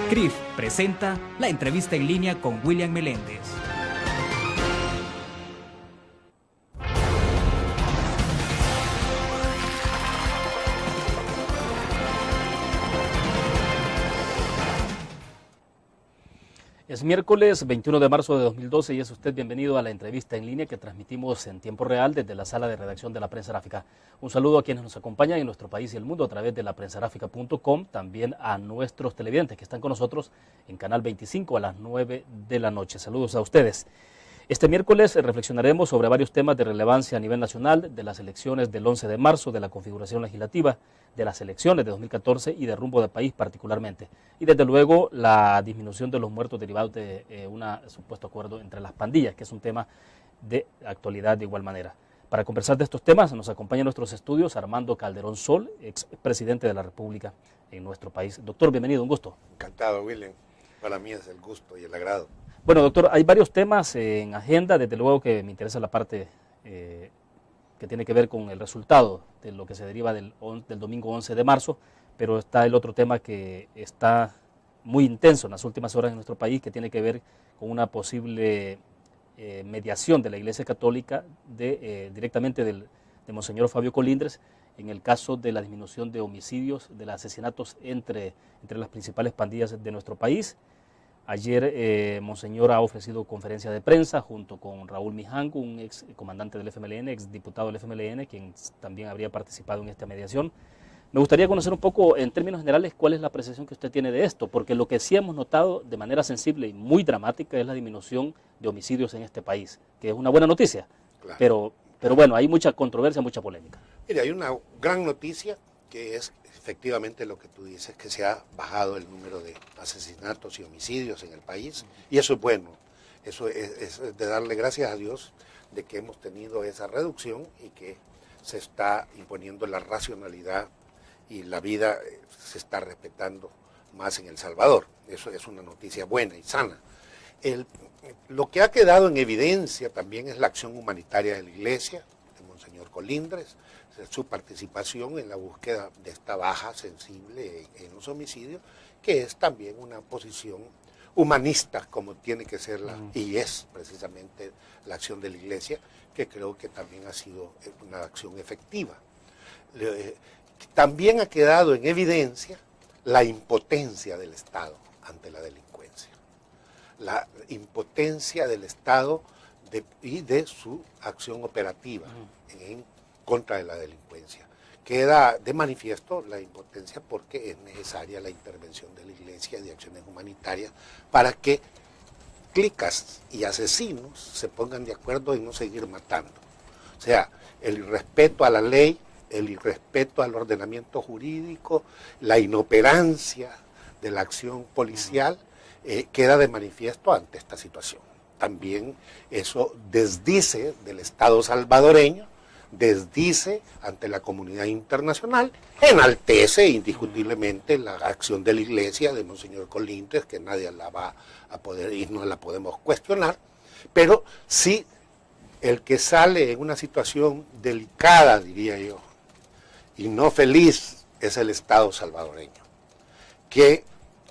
CRIF presenta la entrevista en línea con William Meléndez. Es miércoles 21 de marzo de 2012 y es usted bienvenido a la entrevista en línea que transmitimos en tiempo real desde la sala de redacción de La Prensa Gráfica. Un saludo a quienes nos acompañan en nuestro país y el mundo a través de laprensagrafica.com, también a nuestros televidentes que están con nosotros en Canal 25 a las 9 de la noche. Saludos a ustedes. Este miércoles reflexionaremos sobre varios temas de relevancia a nivel nacional, de las elecciones del 11 de marzo, de la configuración legislativa, de las elecciones de 2014 y de rumbo del país particularmente. Y desde luego la disminución de los muertos derivados de un supuesto acuerdo entre las pandillas, que es un tema de actualidad de igual manera. Para conversar de estos temas nos acompaña en nuestros estudios Armando Calderón Sol, expresidente de la República en nuestro país. Doctor, bienvenido, un gusto. Encantado, William. Para mí es el gusto y el agrado. Bueno, doctor, hay varios temas en agenda, desde luego que me interesa la parte que tiene que ver con el resultado de lo que se deriva del domingo 11 de marzo, pero está el otro tema que está muy intenso en las últimas horas en nuestro país, que tiene que ver con una posible mediación de la Iglesia Católica directamente de Monseñor Fabio Colindres en el caso de la disminución de homicidios, de los asesinatos entre las principales pandillas de nuestro país. Ayer Monseñor ha ofrecido conferencia de prensa junto con Raúl Mijanco, un ex comandante del FMLN, ex diputado del FMLN, quien también habría participado en esta mediación. Me gustaría conocer un poco, en términos generales, cuál es la apreciación que usted tiene de esto, porque lo que sí hemos notado de manera sensible y muy dramática es la disminución de homicidios en este país, que es una buena noticia, claro. pero bueno, hay mucha controversia, mucha polémica. Mire, hay una gran noticia que es efectivamente lo que tú dices, que se ha bajado el número de asesinatos y homicidios en el país, y eso es bueno, eso es de darle gracias a Dios de que hemos tenido esa reducción y que se está imponiendo la racionalidad y la vida se está respetando más en El Salvador. Eso es una noticia buena y sana. Lo que ha quedado en evidencia también es la acción humanitaria de la Iglesia, de Monseñor Colindres, su participación en la búsqueda de esta baja sensible en los homicidios, que es también una posición humanista como tiene que ser y es precisamente la acción de la Iglesia, que creo que también ha sido una acción efectiva. También ha quedado en evidencia la impotencia del Estado ante la delincuencia, la impotencia del Estado y de su acción operativa en contra de la delincuencia. Queda de manifiesto la impotencia porque es necesaria la intervención de la Iglesia y de acciones humanitarias para que clicas y asesinos se pongan de acuerdo en no seguir matando. O sea, el irrespeto a la ley, el irrespeto al ordenamiento jurídico, la inoperancia de la acción policial queda de manifiesto ante esta situación. También eso desdice del Estado salvadoreño, desdice ante la comunidad internacional, enaltece indiscutiblemente la acción de la Iglesia de Monseñor Colindres, que nadie la va a poder y no la podemos cuestionar, pero sí el que sale en una situación delicada, diría yo, y no feliz, es el Estado salvadoreño, que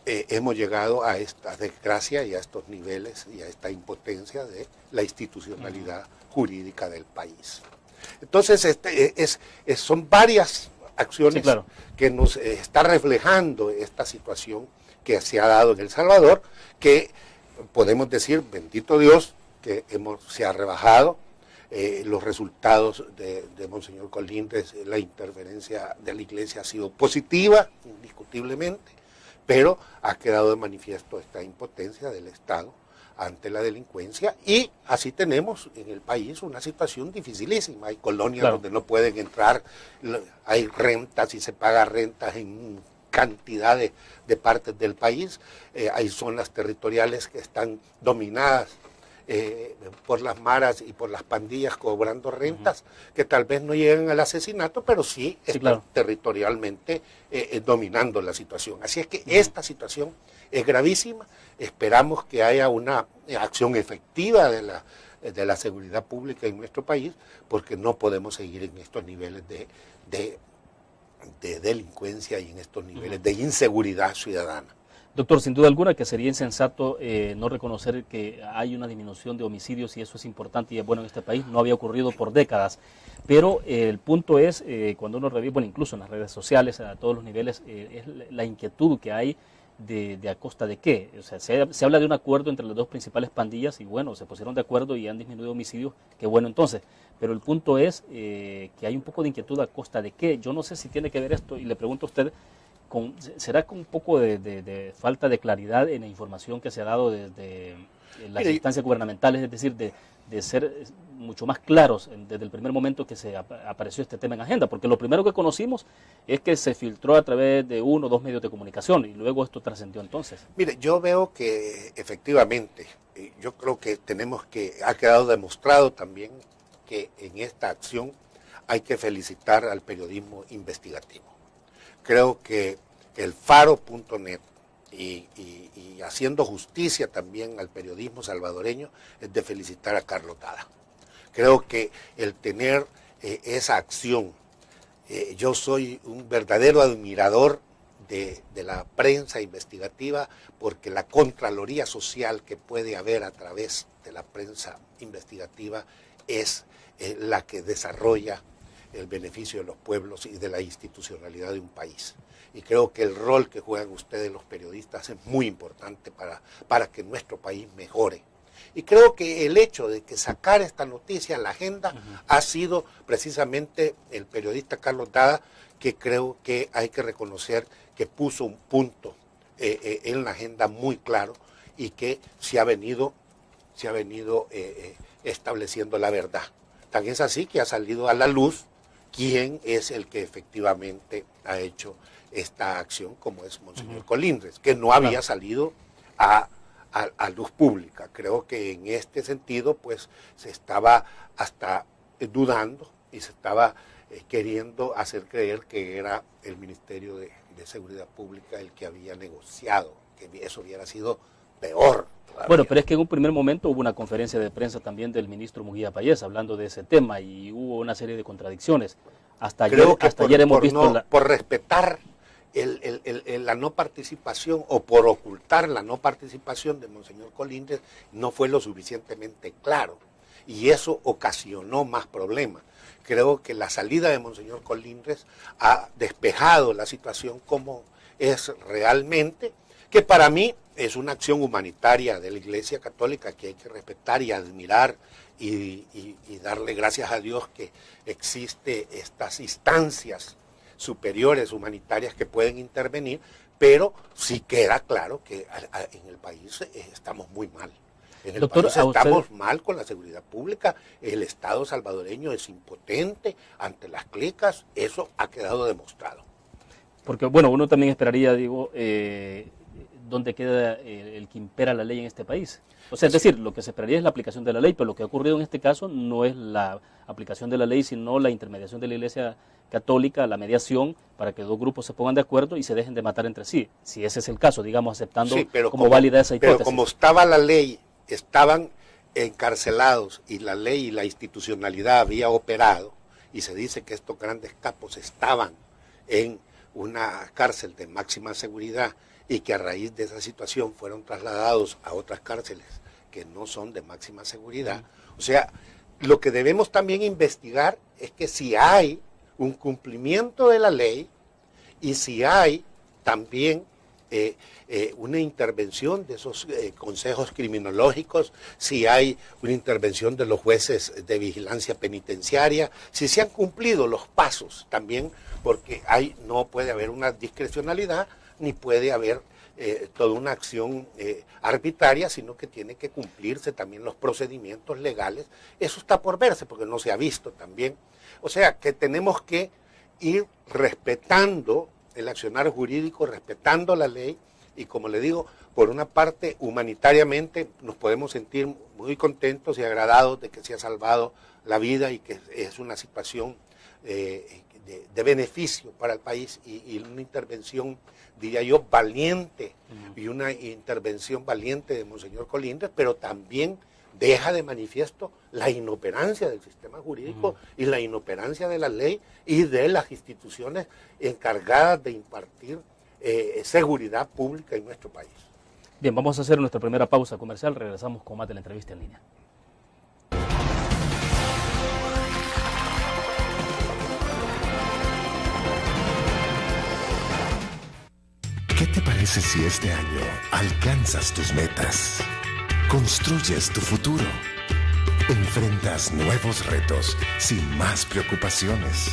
hemos llegado a esta desgracia y a estos niveles y a esta impotencia de la institucionalidad jurídica del país. Entonces, son varias acciones sí, claro, que nos está reflejando esta situación que se ha dado en El Salvador, que podemos decir, bendito Dios, que se ha rebajado los resultados de Monseñor Colindres. La interferencia de la Iglesia ha sido positiva, indiscutiblemente, pero ha quedado de manifiesto esta impotencia del Estado ante la delincuencia, y así tenemos en el país una situación dificilísima. Hay colonias claro, donde no pueden entrar, hay rentas y se paga rentas en cantidad de partes del país, hay zonas territoriales que están dominadas por las maras y por las pandillas cobrando rentas, que tal vez no llegan al asesinato, pero sí están claro, territorialmente dominando la situación. Así es que esta situación es gravísima. Esperamos que haya una acción efectiva de la seguridad pública en nuestro país, porque no podemos seguir en estos niveles de delincuencia y en estos niveles de inseguridad ciudadana. Doctor, sin duda alguna que sería insensato no reconocer que hay una disminución de homicidios y eso es importante y es bueno en este país, no había ocurrido por décadas, pero el punto es, cuando uno revive, bueno, incluso en las redes sociales, a todos los niveles, es la inquietud que hay de a costa de qué. O sea, se habla de un acuerdo entre las dos principales pandillas y bueno, se pusieron de acuerdo y han disminuido homicidios, qué bueno entonces, pero el punto es que hay un poco de inquietud a costa de qué. Yo no sé si tiene que ver esto y le pregunto a usted, ¿será con un poco de falta de claridad en la información que se ha dado desde las instancias gubernamentales, es decir, de ser mucho más claros desde el primer momento que se apareció este tema en agenda? Porque lo primero que conocimos es que se filtró a través de 1 o 2 medios de comunicación y luego esto trascendió entonces. Mire, yo veo que efectivamente, yo creo que ha quedado demostrado también que en esta acción hay que felicitar al periodismo investigativo. Creo que el faro.net y haciendo justicia también al periodismo salvadoreño es de felicitar a Carlos Dada. Creo que el tener esa acción, yo soy un verdadero admirador de la prensa investigativa porque la contraloría social que puede haber a través de la prensa investigativa es la que desarrolla el beneficio de los pueblos y de la institucionalidad de un país. Y creo que el rol que juegan ustedes los periodistas es muy importante para que nuestro país mejore. Y creo que el hecho de que sacar esta noticia en la agenda ha sido precisamente el periodista Carlos Dada, que creo que hay que reconocer que puso un punto en la agenda muy claro y que se ha venido estableciendo la verdad. Tan es así que ha salido a la luz quién es el que efectivamente ha hecho esta acción, como es Monseñor Colindres, que no había salido a luz pública. Creo que en este sentido pues se estaba hasta dudando y se estaba queriendo hacer creer que era el Ministerio de Seguridad Pública el que había negociado, que eso hubiera sido peor todavía. Bueno, pero es que en un primer momento hubo una conferencia de prensa también del ministro Mujía Payés hablando de ese tema y hubo una serie de contradicciones. Hasta ayer hemos visto por respetar la no participación o por ocultar la no participación de Monseñor Colindres no fue lo suficientemente claro y eso ocasionó más problemas. Creo que la salida de Monseñor Colindres ha despejado la situación como es realmente, que para mí es una acción humanitaria de la Iglesia Católica que hay que respetar y admirar y darle gracias a Dios que existe estas instancias superiores humanitarias que pueden intervenir, pero sí queda claro que en el país estamos muy mal. En el país estamos mal con la seguridad pública, el Estado salvadoreño es impotente ante las clicas, eso ha quedado demostrado. Porque, bueno, uno también esperaría, digo, dónde queda el que impera la ley en este país. O sea, es decir, lo que se esperaría es la aplicación de la ley, pero lo que ha ocurrido en este caso no es la aplicación de la ley, sino la intermediación de la Iglesia Católica, la mediación, para que dos grupos se pongan de acuerdo y se dejen de matar entre sí. Si ese es el caso, digamos, aceptando como válida esa hipótesis. Pero como estaba la ley, estaban encarcelados y la ley y la institucionalidad había operado, y se dice que estos grandes capos estaban en una cárcel de máxima seguridad y que a raíz de esa situación fueron trasladados a otras cárceles que no son de máxima seguridad. O sea, lo que debemos también investigar es que si hay un cumplimiento de la ley y si hay también una intervención de esos consejos criminológicos, si hay una intervención de los jueces de vigilancia penitenciaria, si se han cumplido los pasos también, porque no puede haber una discrecionalidad ni puede haber toda una acción arbitraria, sino que tiene que cumplirse también los procedimientos legales. Eso está por verse porque no se ha visto también. O sea que tenemos que ir respetando el accionar jurídico, respetando la ley y, como le digo, por una parte humanitariamente nos podemos sentir muy contentos y agradados de que se ha salvado la vida y que es una situación de beneficio para el país y una intervención, diría yo, valiente y una intervención valiente de Monseñor Colindres, pero también deja de manifiesto la inoperancia del sistema jurídico y la inoperancia de la ley y de las instituciones encargadas de impartir seguridad pública en nuestro país. Bien, vamos a hacer nuestra primera pausa comercial, regresamos con más de la entrevista en línea. ¿Qué te parece si este año alcanzas tus metas? Construyes tu futuro. Enfrentas nuevos retos sin más preocupaciones.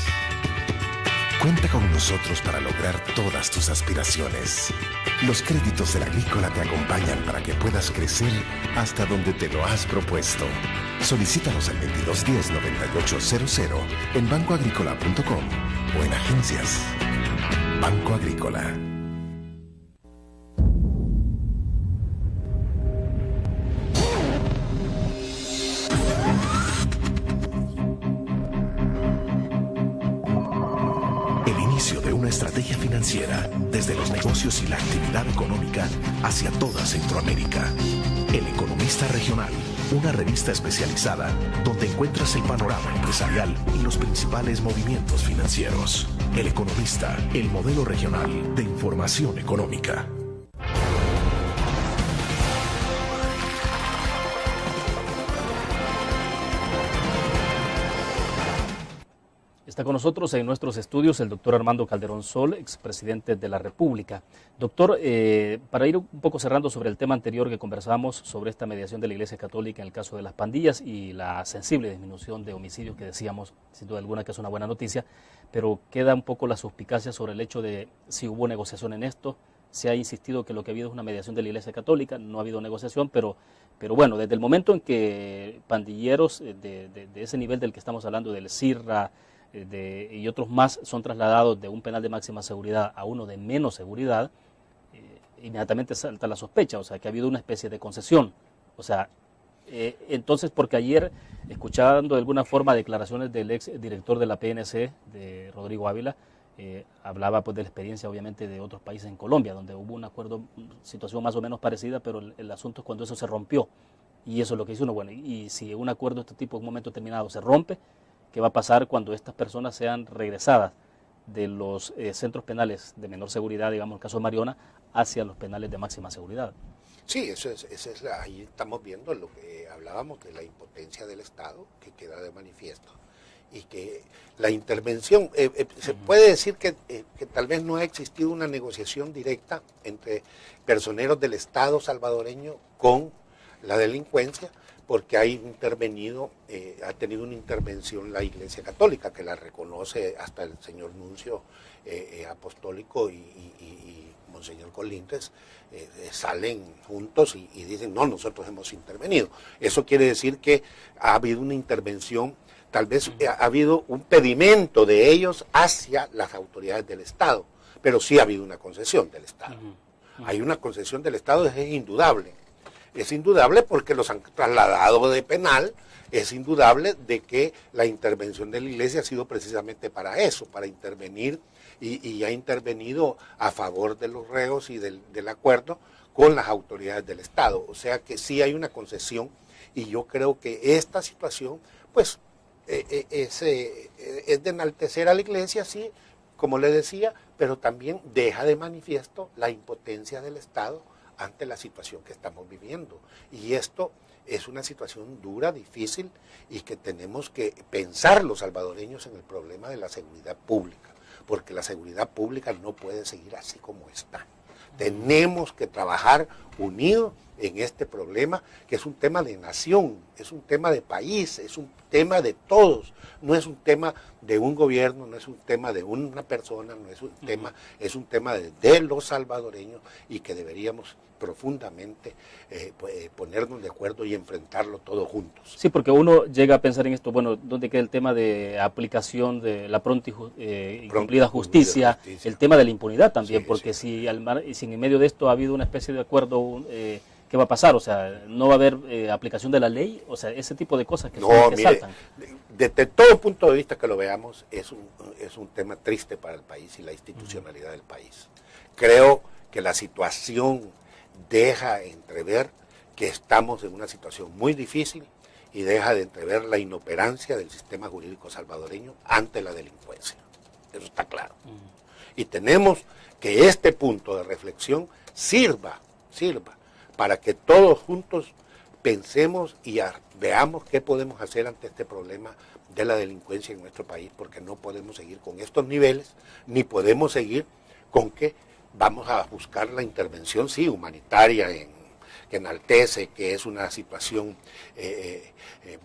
Cuenta con nosotros para lograr todas tus aspiraciones. Los créditos del Agrícola te acompañan para que puedas crecer hasta donde te lo has propuesto. Solicítalos al 2210-9800 en bancoagricola.com o en agencias. Banco Agrícola. Una estrategia financiera desde los negocios y la actividad económica hacia toda Centroamérica. El Economista Regional, una revista especializada donde encuentras el panorama empresarial y los principales movimientos financieros. El Economista, el modelo regional de información económica. Está con nosotros en nuestros estudios el doctor Armando Calderón Sol, expresidente de la República. Doctor, para ir un poco cerrando sobre el tema anterior que conversamos sobre esta mediación de la Iglesia Católica en el caso de las pandillas y la sensible disminución de homicidios que decíamos, sin duda alguna que es una buena noticia, pero queda un poco la suspicacia sobre el hecho de si hubo negociación en esto. Se ha insistido que lo que ha habido es una mediación de la Iglesia Católica, no ha habido negociación, pero bueno, desde el momento en que pandilleros de ese nivel del que estamos hablando, del CIRRA, y otros más son trasladados de un penal de máxima seguridad a uno de menos seguridad, inmediatamente salta la sospecha, o sea, que ha habido una especie de concesión. O sea, entonces, porque ayer, escuchando de alguna forma declaraciones del ex director de la PNC, de Rodrigo Ávila, hablaba pues de la experiencia obviamente de otros países en Colombia, donde hubo un acuerdo, situación más o menos parecida, pero el asunto es cuando eso se rompió. Y eso es lo que dice uno, bueno, y si un acuerdo de este tipo en un momento determinado se rompe, ¿qué va a pasar cuando estas personas sean regresadas de los centros penales de menor seguridad, digamos el caso de Mariona, hacia los penales de máxima seguridad? Sí, ahí estamos viendo lo que hablábamos de la impotencia del Estado, que queda de manifiesto, y que la intervención, se puede decir que tal vez no ha existido una negociación directa entre personeros del Estado salvadoreño con la delincuencia, porque ha intervenido, ha tenido una intervención la Iglesia Católica, que la reconoce hasta el señor nuncio apostólico y Monseñor Colindres, salen juntos y dicen, no, nosotros hemos intervenido. Eso quiere decir que ha habido una intervención, tal vez ha habido un pedimento de ellos hacia las autoridades del Estado, pero sí ha habido una concesión del Estado. Hay una concesión del Estado, es indudable. Es indudable porque los han trasladado de penal, es indudable de que la intervención de la Iglesia ha sido precisamente para eso, para intervenir y ha intervenido a favor de los reos y del acuerdo con las autoridades del Estado. O sea que sí hay una concesión y yo creo que esta situación pues es de enaltecer a la Iglesia, sí, como le decía, pero también deja de manifiesto la impotencia del Estado ante la situación que estamos viviendo. Y esto es una situación dura, difícil, y que tenemos que pensar los salvadoreños en el problema de la seguridad pública, porque la seguridad pública no puede seguir así como está. Tenemos que trabajar unidos en este problema, que es un tema de nación, es un tema de país, es un tema de todos, no es un tema de un gobierno, no es un tema de una persona, no es un tema, es un tema de los salvadoreños, y que deberíamos profundamente ponernos de acuerdo y enfrentarlo todos juntos. Sí, porque uno llega a pensar en esto, bueno, ¿dónde queda el tema de aplicación de la pronta y cumplida justicia? El tema de la impunidad también, sí, porque sí. si en medio de esto ha habido una especie de acuerdo, ¿qué va a pasar? O sea, ¿no va a haber aplicación de la ley? O sea, ese tipo de cosas que saltan. Desde todo punto de vista que lo veamos, es un tema triste para el país y la institucionalidad del país. Creo que la situación deja entrever que estamos en una situación muy difícil y deja de entrever la inoperancia del sistema jurídico salvadoreño ante la delincuencia. Eso está claro. Y tenemos que este punto de reflexión sirva para que todos juntos pensemos y veamos qué podemos hacer ante este problema de la delincuencia en nuestro país, porque no podemos seguir con estos niveles, ni podemos seguir con que vamos a buscar la intervención, sí, humanitaria, que enaltece, que es una situación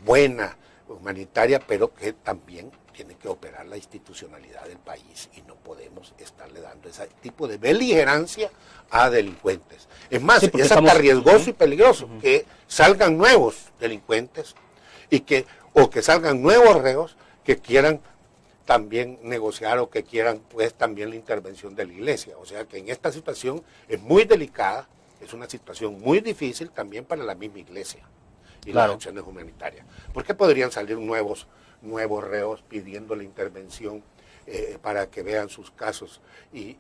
buena, humanitaria, pero que también tiene que operar la institucionalidad del país y no podemos estarle dando ese tipo de beligerancia a delincuentes. Es más, sí, es hasta riesgoso y peligroso que salgan nuevos delincuentes o que salgan nuevos reos que quieran también negociar o que quieran pues también la intervención de la iglesia. O sea que en esta situación es muy delicada, es una situación muy difícil también para la misma iglesia y las acciones humanitarias. ¿Por qué podrían salir nuevos reos pidiendo la intervención para que vean sus casos y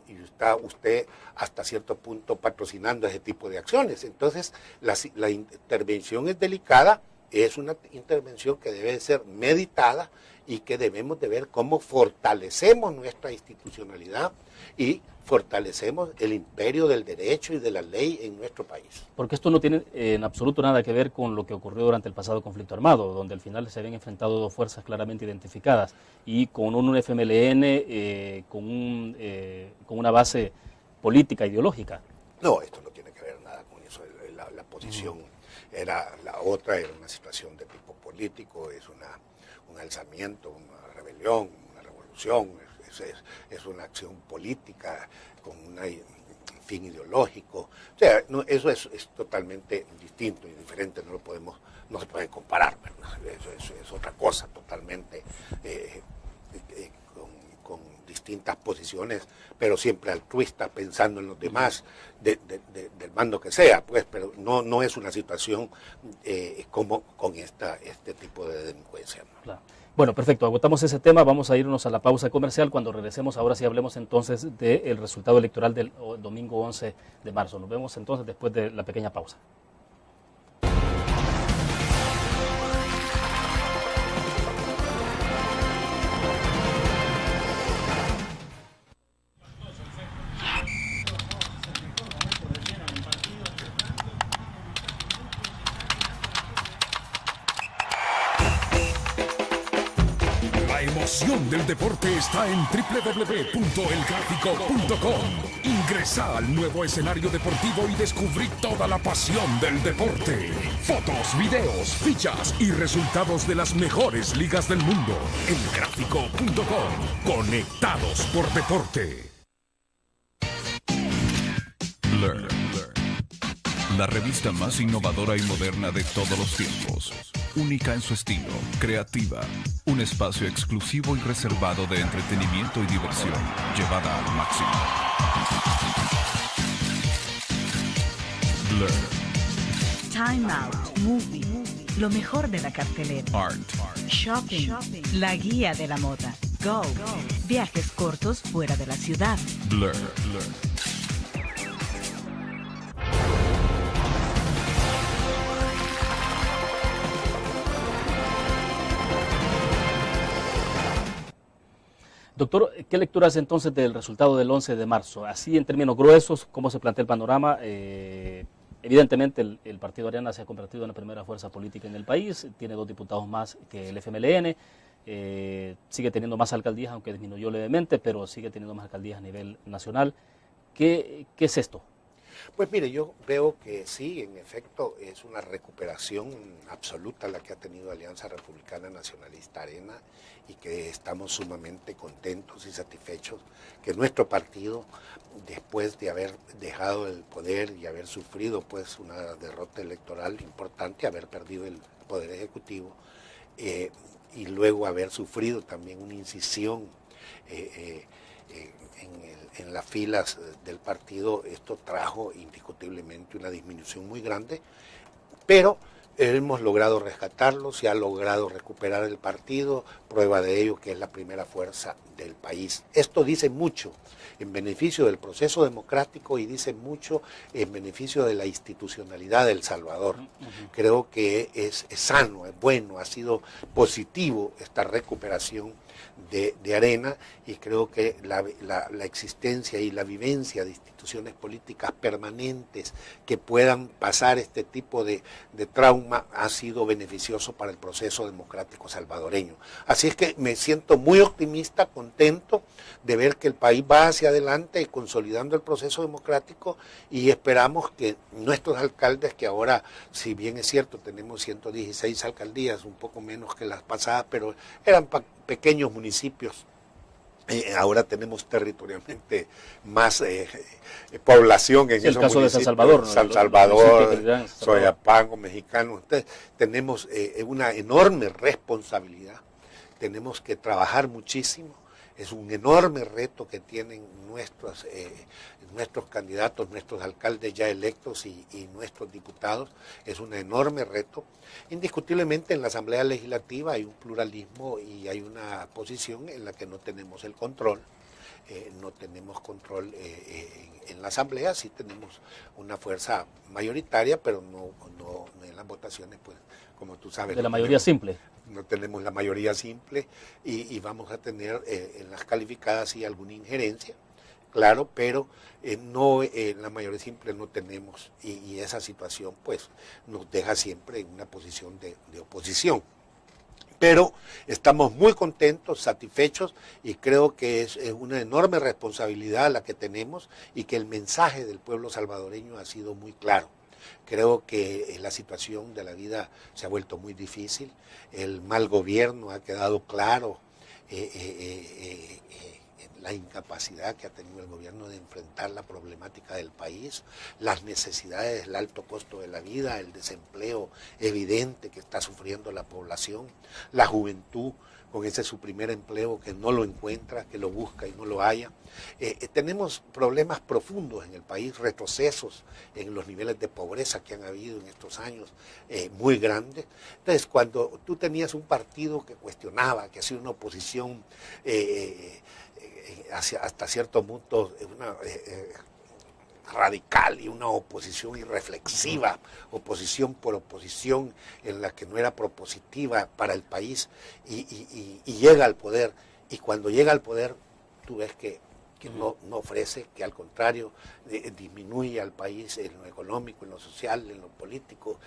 está usted hasta cierto punto patrocinando ese tipo de acciones? Entonces la intervención es delicada, es una intervención que debe ser meditada y que debemos de ver cómo fortalecemos nuestra institucionalidad y fortalecemos el imperio del derecho y de la ley en nuestro país. Porque esto no tiene en absoluto nada que ver con lo que ocurrió durante el pasado conflicto armado, donde al final se habían enfrentado dos fuerzas claramente identificadas y con un FMLN con una base política, ideológica. No, esto no tiene que ver nada con eso. La posición era la otra, era una situación de tipo político, es un alzamiento, una rebelión, una revolución, es una acción política con un fin ideológico. O sea, no, eso es totalmente distinto y diferente, no se puede comparar, ¿verdad? Eso es otra cosa totalmente con distintas posiciones, pero siempre altruista, pensando en los demás, del bando que sea, pues, pero no es una situación como con este tipo de delincuencia, ¿no? Claro. Bueno, perfecto, agotamos ese tema, vamos a irnos a la pausa comercial. Cuando regresemos, ahora sí hablemos entonces del resultado electoral del domingo 11 de marzo. Nos vemos entonces después de la pequeña pausa. La emoción del deporte está en www.elgráfico.com. Ingresa al nuevo escenario deportivo y descubrí toda la pasión del deporte. Fotos, videos, fichas y resultados de las mejores ligas del mundo. Elgráfico.com. Conectados por deporte. Blur. La revista más innovadora y moderna de todos los tiempos. Única en su estilo, creativa. Un espacio exclusivo y reservado de entretenimiento y diversión, llevada al máximo. Blur. Time Out, Movie, lo mejor de la cartelera. Art. Shopping, la guía de la moda. Go, viajes cortos fuera de la ciudad. Blur. Doctor, ¿qué lectura hace entonces del resultado del 11 de marzo? Así en términos gruesos, ¿cómo se plantea el panorama? Evidentemente el Partido Ariana se ha convertido en la primera fuerza política en el país, tiene 2 diputados más que el FMLN, sigue teniendo más alcaldías, aunque disminuyó levemente, pero sigue teniendo más alcaldías a nivel nacional. ¿Qué es esto? Pues mire, yo veo que sí, en efecto, es una recuperación absoluta la que ha tenido Alianza Republicana Nacionalista Arena y que estamos sumamente contentos y satisfechos que nuestro partido, después de haber dejado el poder y haber sufrido pues una derrota electoral importante, haber perdido el poder ejecutivo y luego haber sufrido también una incisión en las filas del partido, esto trajo indiscutiblemente una disminución muy grande, pero hemos logrado rescatarlo, se ha logrado recuperar el partido, prueba de ello que es la primera fuerza del país. Esto dice mucho en beneficio del proceso democrático y dice mucho en beneficio de la institucionalidad de El Salvador. Creo que es sano, es bueno, ha sido positivo esta recuperación de Arena, y creo que la existencia y la vivencia de instituciones políticas permanentes que puedan pasar este tipo de trauma ha sido beneficioso para el proceso democrático salvadoreño. Así es que me siento muy optimista, contento de ver que el país va hacia adelante y consolidando el proceso democrático, y esperamos que nuestros alcaldes, que ahora, si bien es cierto, tenemos 116 alcaldías, un poco menos que las pasadas, pero eran pequeños municipios. Ahora tenemos territorialmente más población en esos el caso municipios. de San Salvador, ¿no? San Salvador, Soyapango, Mexicano. Entonces, tenemos una enorme responsabilidad. Tenemos que trabajar muchísimo. Es un enorme reto que tienen nuestros candidatos, nuestros alcaldes ya electos y nuestros diputados. Es un enorme reto. Indiscutiblemente en la Asamblea Legislativa hay un pluralismo y hay una posición en la que no tenemos el control. No tenemos control en la Asamblea, sí tenemos una fuerza mayoritaria, pero no en las votaciones, pues, como tú sabes. De la mayoría simple. No tenemos la mayoría simple y vamos a tener en las calificadas sí alguna injerencia, claro, pero no en la mayoría simple no tenemos, y esa situación pues nos deja siempre en una posición de oposición. Pero estamos muy contentos, satisfechos, y creo que es una enorme responsabilidad la que tenemos, y que el mensaje del pueblo salvadoreño ha sido muy claro. Creo que la situación de la vida se ha vuelto muy difícil, el mal gobierno ha quedado claro, la incapacidad que ha tenido el gobierno de enfrentar la problemática del país, las necesidades, el alto costo de la vida, el desempleo evidente que está sufriendo la población, la juventud con ese su primer empleo que no lo encuentra, que lo busca y no lo halla. Tenemos problemas profundos en el país, retrocesos en los niveles de pobreza que han habido en estos años muy grandes. Entonces, cuando tú tenías un partido que cuestionaba, que hacía una oposición hasta cierto punto radical y una oposición irreflexiva, oposición por oposición en la que no era propositiva para el país, y llega al poder, y cuando llega al poder tú ves que no ofrece, que al contrario disminuye al país en lo económico, en lo social, en lo político.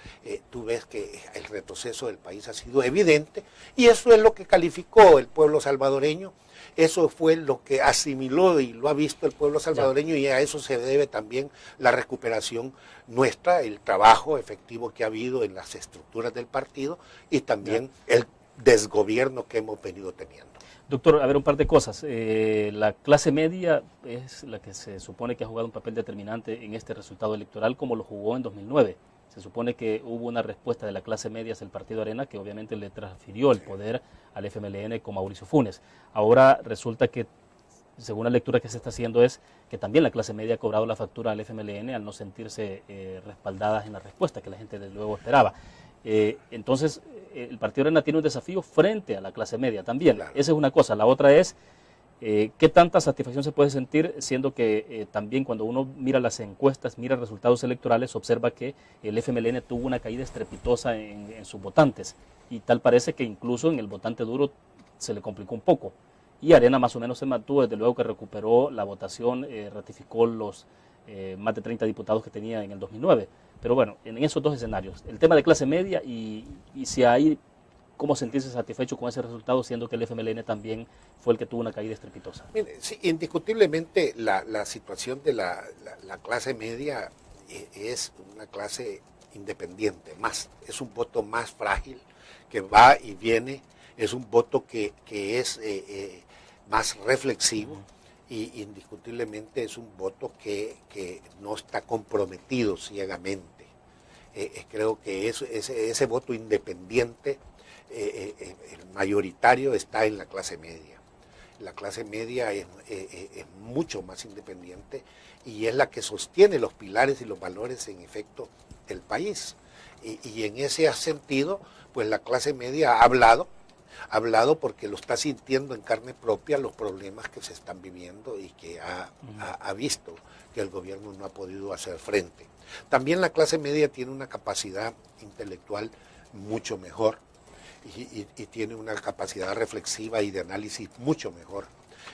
Tú ves que el retroceso del país ha sido evidente, y eso es lo que calificó el pueblo salvadoreño. Eso fue lo que asimiló y lo ha visto el pueblo salvadoreño, y a eso se debe también la recuperación nuestra, el trabajo efectivo que ha habido en las estructuras del partido, y también el desgobierno que hemos venido teniendo. Doctor, a ver, un par de cosas. La clase media es la que se supone que ha jugado un papel determinante en este resultado electoral, como lo jugó en 2009. Se supone que hubo una respuesta de la clase media hacia el Partido Arena, que obviamente le transfirió el poder al FMLN con Mauricio Funes. Ahora resulta que, según la lectura que se está haciendo, es que también la clase media ha cobrado la factura al FMLN al no sentirse respaldadas en la respuesta que la gente desde luego esperaba. Entonces, el Partido Arena tiene un desafío frente a la clase media también. Claro. Esa es una cosa. La otra es, ¿qué tanta satisfacción se puede sentir siendo que también cuando uno mira las encuestas, mira resultados electorales, observa que el FMLN tuvo una caída estrepitosa en sus votantes, y tal parece que incluso en el votante duro se le complicó un poco, y Arena más o menos se mantuvo, desde luego que recuperó la votación, ratificó los más de 30 diputados que tenía en el 2009, pero bueno, en esos dos escenarios, el tema de clase media y si hay cómo sentirse satisfecho con ese resultado, siendo que el FMLN también fue el que tuvo una caída estrepitosa. Mire, sí, indiscutiblemente la situación de la clase media es una clase independiente, es un voto más frágil, que va y viene, es un voto que es más reflexivo, y indiscutiblemente es un voto que no está comprometido ciegamente. Creo que ese voto independiente, el mayoritario, está en la clase media. La clase media es mucho más independiente, y es la que sostiene los pilares y los valores en efecto del país. Y en ese sentido, pues la clase media ha hablado, hablado porque lo está sintiendo en carne propia los problemas que se están viviendo y que ha visto que el gobierno no ha podido hacer frente. También la clase media tiene una capacidad intelectual mucho mejor y tiene una capacidad reflexiva y de análisis mucho mejor,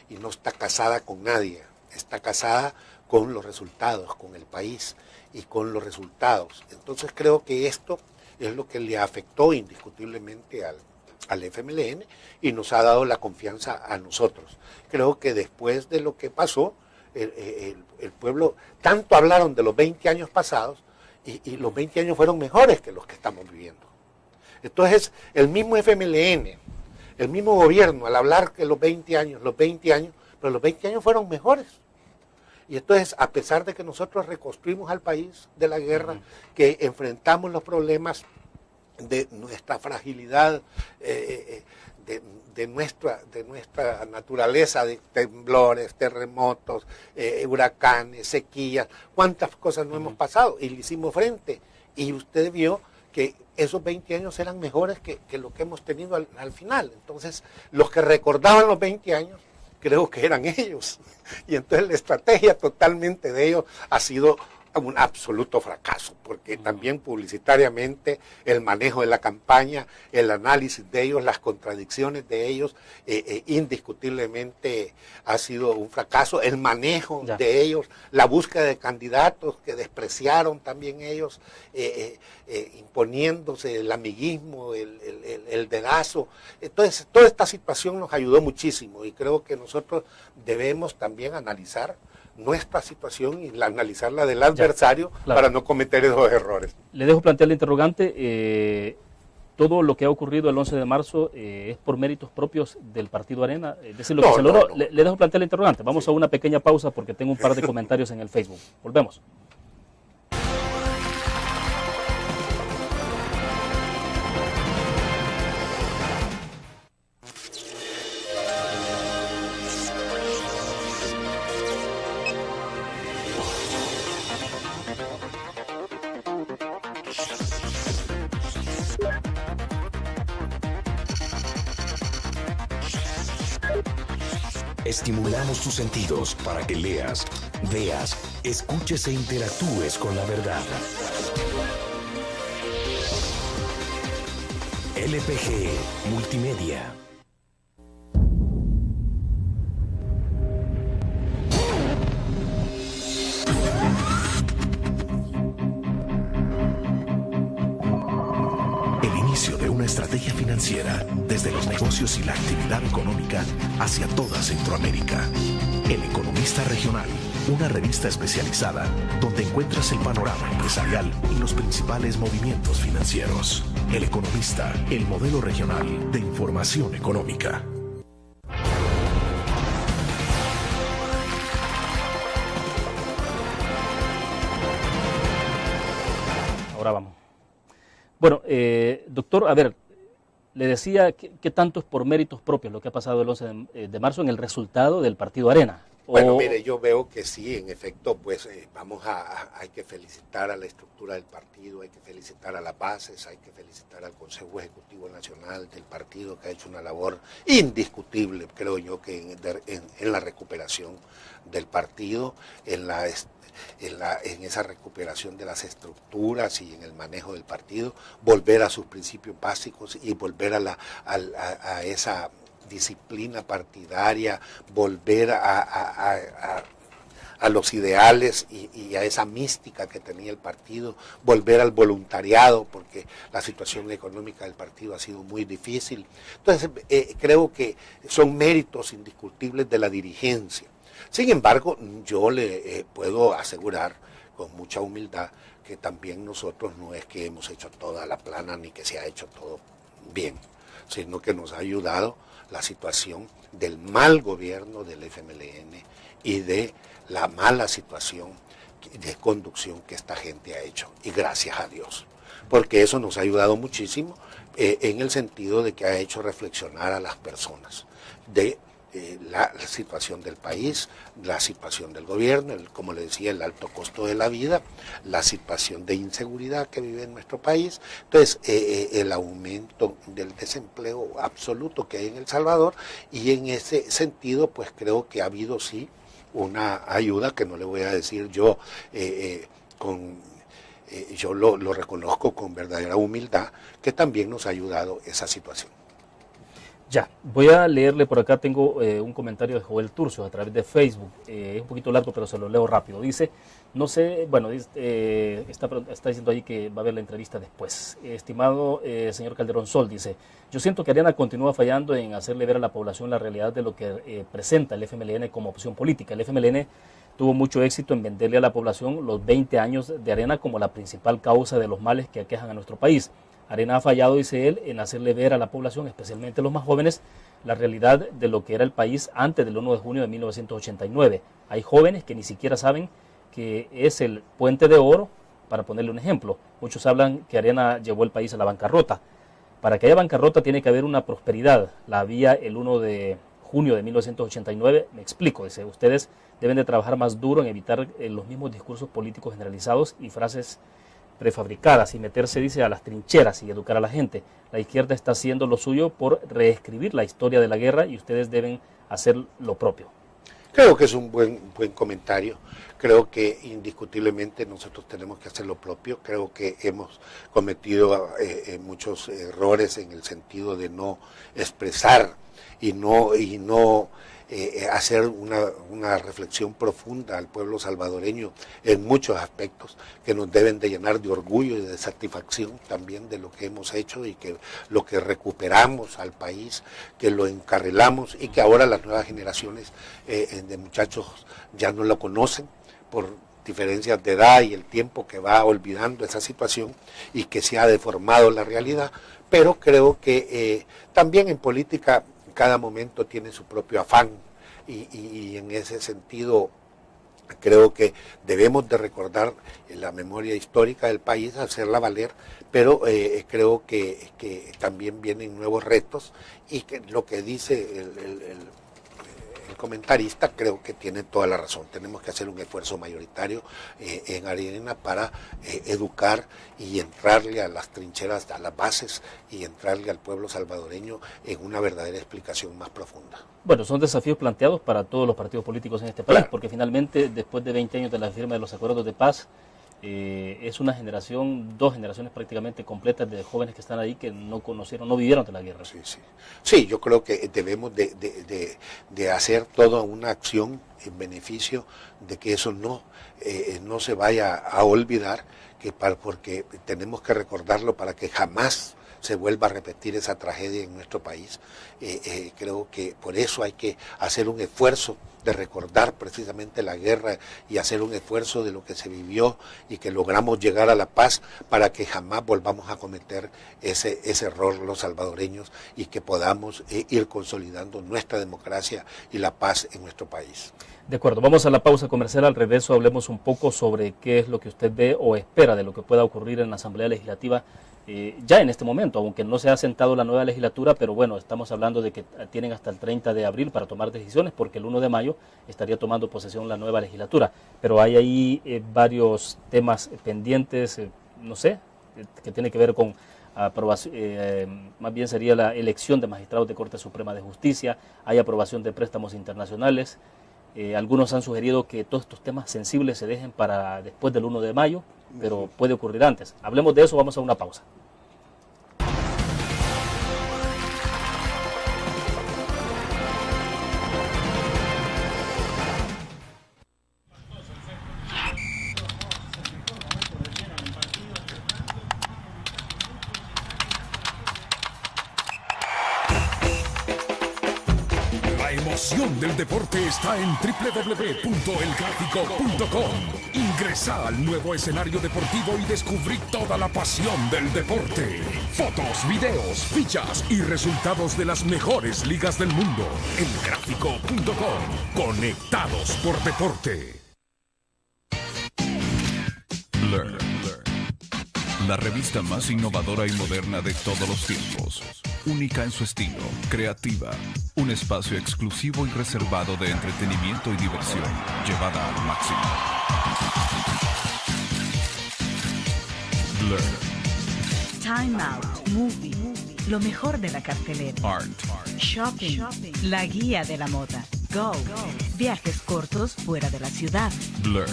y no está casada con nadie, está casada con los resultados, con el país y con los resultados. Entonces creo que esto es lo que le afectó indiscutiblemente al FMLN y nos ha dado la confianza a nosotros. Creo que después de lo que pasó, el pueblo, tanto hablaron de los 20 años pasados y los 20 años fueron mejores que los que estamos viviendo. Entonces, el mismo FMLN, el mismo gobierno, al hablar que los 20 años, pero los 20 años fueron mejores. Y entonces, a pesar de que nosotros reconstruimos al país de la guerra, que enfrentamos los problemas de nuestra fragilidad, de nuestra naturaleza, de temblores, terremotos, huracanes, sequías, cuántas cosas no hemos pasado y le hicimos frente. Y usted vio que esos 20 años eran mejores que lo que hemos tenido al final. Entonces, los que recordaban los 20 años, creo que eran ellos. Y entonces la estrategia totalmente de ellos ha sido un absoluto fracaso, porque también publicitariamente el manejo de la campaña, el análisis de ellos, las contradicciones de ellos, indiscutiblemente ha sido un fracaso. El manejo de ellos, la búsqueda de candidatos que despreciaron también ellos, imponiéndose el amiguismo, el dedazo. Entonces, toda esta situación nos ayudó muchísimo y creo que nosotros debemos también analizar nuestra situación y analizar la del adversario para no cometer esos errores. Le dejo plantear la interrogante. Todo lo que ha ocurrido el 11 de marzo es por méritos propios del Partido Arena. Es decir, lo que se logró. Le dejo plantear la interrogante. Vamos a una pequeña pausa porque tengo un par de comentarios en el Facebook. Volvemos. Estimulamos tus sentidos para que leas, veas, escuches e interactúes con la verdad. LPG Multimedia. El inicio de una estrategia financiera desde los negocios y la actividad económica hacia toda Centroamérica. El Economista Regional, una revista especializada donde encuentras el panorama empresarial y los principales movimientos financieros. El Economista, el modelo regional de información económica. Ahora vamos. Bueno, doctor, a ver, le decía que tanto es por méritos propios lo que ha pasado el 11 de marzo en el resultado del Partido Arena. Bueno, mire, yo veo que sí, en efecto, pues hay que felicitar a la estructura del partido, hay que felicitar a las bases, hay que felicitar al Consejo Ejecutivo Nacional del partido, que ha hecho una labor indiscutible, creo yo, que en la recuperación del partido, en esa recuperación de las estructuras y en el manejo del partido, volver a sus principios básicos y volver a esa disciplina partidaria, volver a los ideales y a esa mística que tenía el partido, volver al voluntariado, porque la situación económica del partido ha sido muy difícil. Entonces, creo que son méritos indiscutibles de la dirigencia. Sin embargo, yo le puedo asegurar con mucha humildad que también nosotros no es que hemos hecho toda la plana ni que se ha hecho todo bien, sino que nos ha ayudado la situación del mal gobierno del FMLN y de la mala situación de conducción que esta gente ha hecho. Y gracias a Dios, porque eso nos ha ayudado muchísimo en el sentido de que ha hecho reflexionar a las personas de la situación del país, la situación del gobierno, como le decía, el alto costo de la vida, la situación de inseguridad que vive en nuestro país, entonces el aumento del desempleo absoluto que hay en El Salvador, y en ese sentido pues creo que ha habido sí una ayuda que no le voy a decir yo yo lo reconozco con verdadera humildad, que también nos ha ayudado esa situación. Ya, voy a leerle por acá, tengo un comentario de Joel Turcio a través de Facebook, es un poquito largo pero se lo leo rápido. Dice, no sé, bueno, está diciendo ahí que va a haber la entrevista después. Estimado señor Calderón Sol, dice, yo siento que Arena continúa fallando en hacerle ver a la población la realidad de lo que presenta el FMLN como opción política. El FMLN tuvo mucho éxito en venderle a la población los 20 años de Arena como la principal causa de los males que aquejan a nuestro país. Arena ha fallado, dice él, en hacerle ver a la población, especialmente a los más jóvenes, la realidad de lo que era el país antes del 1 de junio de 1989. Hay jóvenes que ni siquiera saben que es el Puente de Oro, para ponerle un ejemplo. Muchos hablan que Arena llevó el país a la bancarrota. Para que haya bancarrota tiene que haber una prosperidad. La había el 1 de junio de 1989, me explico, dice, ustedes deben de trabajar más duro en evitar los mismos discursos políticos generalizados y frases prefabricadas y meterse, dice, a las trincheras y educar a la gente. La izquierda está haciendo lo suyo por reescribir la historia de la guerra y ustedes deben hacer lo propio. Creo que es un buen comentario. Creo que indiscutiblemente nosotros tenemos que hacer lo propio. Creo que hemos cometido muchos errores en el sentido de no expresar y no hacer una reflexión profunda al pueblo salvadoreño en muchos aspectos que nos deben de llenar de orgullo y de satisfacción también de lo que hemos hecho y que lo que recuperamos al país, que lo encarrilamos y que ahora las nuevas generaciones de muchachos ya no lo conocen por diferencias de edad y el tiempo que va olvidando esa situación y que se ha deformado la realidad, pero creo que también en política cada momento tiene su propio afán y en ese sentido creo que debemos de recordar la memoria histórica del país, hacerla valer, pero creo que también vienen nuevos retos y que lo que dice el comentarista creo que tiene toda la razón. Tenemos que hacer un esfuerzo mayoritario en Arena para educar y entrarle a las trincheras, a las bases y entrarle al pueblo salvadoreño en una verdadera explicación más profunda. Bueno, son desafíos planteados para todos los partidos políticos en este país, Claro. porque finalmente después de 20 años de la firma de los acuerdos de paz, es una generación, 2 generaciones prácticamente completas de jóvenes que están ahí que no conocieron, no vivieron de la guerra. Sí, yo creo que debemos de hacer toda una acción en beneficio de que eso no se vaya a olvidar, porque tenemos que recordarlo para que jamás se vuelva a repetir esa tragedia en nuestro país. Creo que por eso hay que hacer un esfuerzo de recordar precisamente la guerra y hacer un esfuerzo de lo que se vivió y que logramos llegar a la paz para que jamás volvamos a cometer ese error los salvadoreños y que podamos ir consolidando nuestra democracia y la paz en nuestro país. De acuerdo, vamos a la pausa comercial. Al regreso hablemos un poco sobre qué es lo que usted ve o espera de lo que pueda ocurrir en la Asamblea Legislativa ya en este momento, aunque no se ha sentado la nueva legislatura, pero bueno, estamos hablando de que tienen hasta el 30 de abril para tomar decisiones, porque el 1 de mayo estaría tomando posesión la nueva legislatura. Pero hay ahí varios temas pendientes, no sé, que tiene que ver con aprobación, más bien sería la elección de magistrados de Corte Suprema de Justicia, hay aprobación de préstamos internacionales. Algunos han sugerido que todos estos temas sensibles se dejen para después del 1 de mayo, pero puede ocurrir antes. Hablemos de eso, vamos a una pausa. La emoción del deporte está en www.elgráfico.com. Ingresa al nuevo escenario deportivo y descubrí toda la pasión del deporte. Fotos, videos, fichas y resultados de las mejores ligas del mundo. Elgráfico.com. Conectados por deporte. Blur, la revista más innovadora y moderna de todos los tiempos. única en su estilo, creativa, un espacio exclusivo y reservado de entretenimiento y diversión, llevada al máximo. Blur. Time Out Movie. Lo mejor de la cartelera. Art. Shopping. La guía de la moda. Go. Viajes cortos fuera de la ciudad. Blur.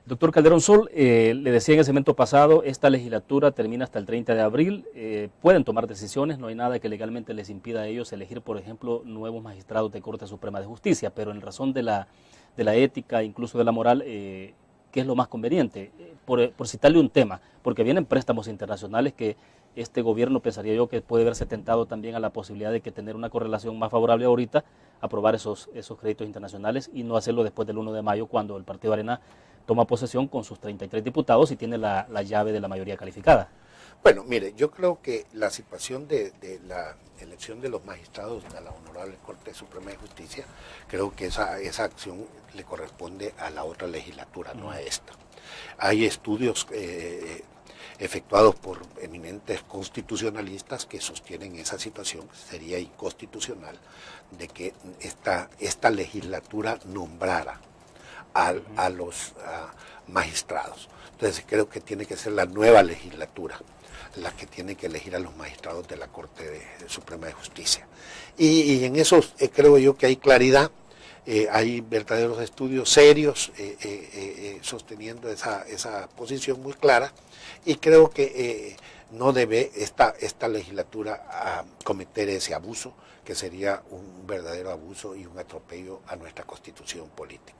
Doctor Calderón Sol, le decía en el segmento pasado, esta legislatura termina hasta el 30 de abril, pueden tomar decisiones, no hay nada que legalmente les impida a ellos elegir, por ejemplo, nuevos magistrados de Corte Suprema de Justicia, pero en razón de la ética, incluso de la moral, ¿qué es lo más conveniente? Por citarle un tema, porque vienen préstamos internacionales que este gobierno, pensaría yo, que puede verse tentado también a la posibilidad de que tener una correlación más favorable ahorita, aprobar esos créditos internacionales y no hacerlo después del 1 de mayo, cuando el Partido Arena toma posesión con sus 33 diputados y tiene la llave de la mayoría calificada. Bueno, mire, yo creo que la situación de la elección de los magistrados a la Honorable Corte Suprema de Justicia, creo que esa acción le corresponde a la otra legislatura, no a esta. Hay estudios efectuados por eminentes constitucionalistas que sostienen esa situación, sería inconstitucional, de que esta legislatura nombrara a los magistrados. Entonces creo que tiene que ser la nueva legislatura la que tiene que elegir a los magistrados de la Corte Suprema de Justicia. Y en eso creo yo que hay claridad, hay verdaderos estudios serios sosteniendo esa posición muy clara, y creo que no debe esta legislatura cometer ese abuso, que sería un verdadero abuso y un atropello a nuestra Constitución política.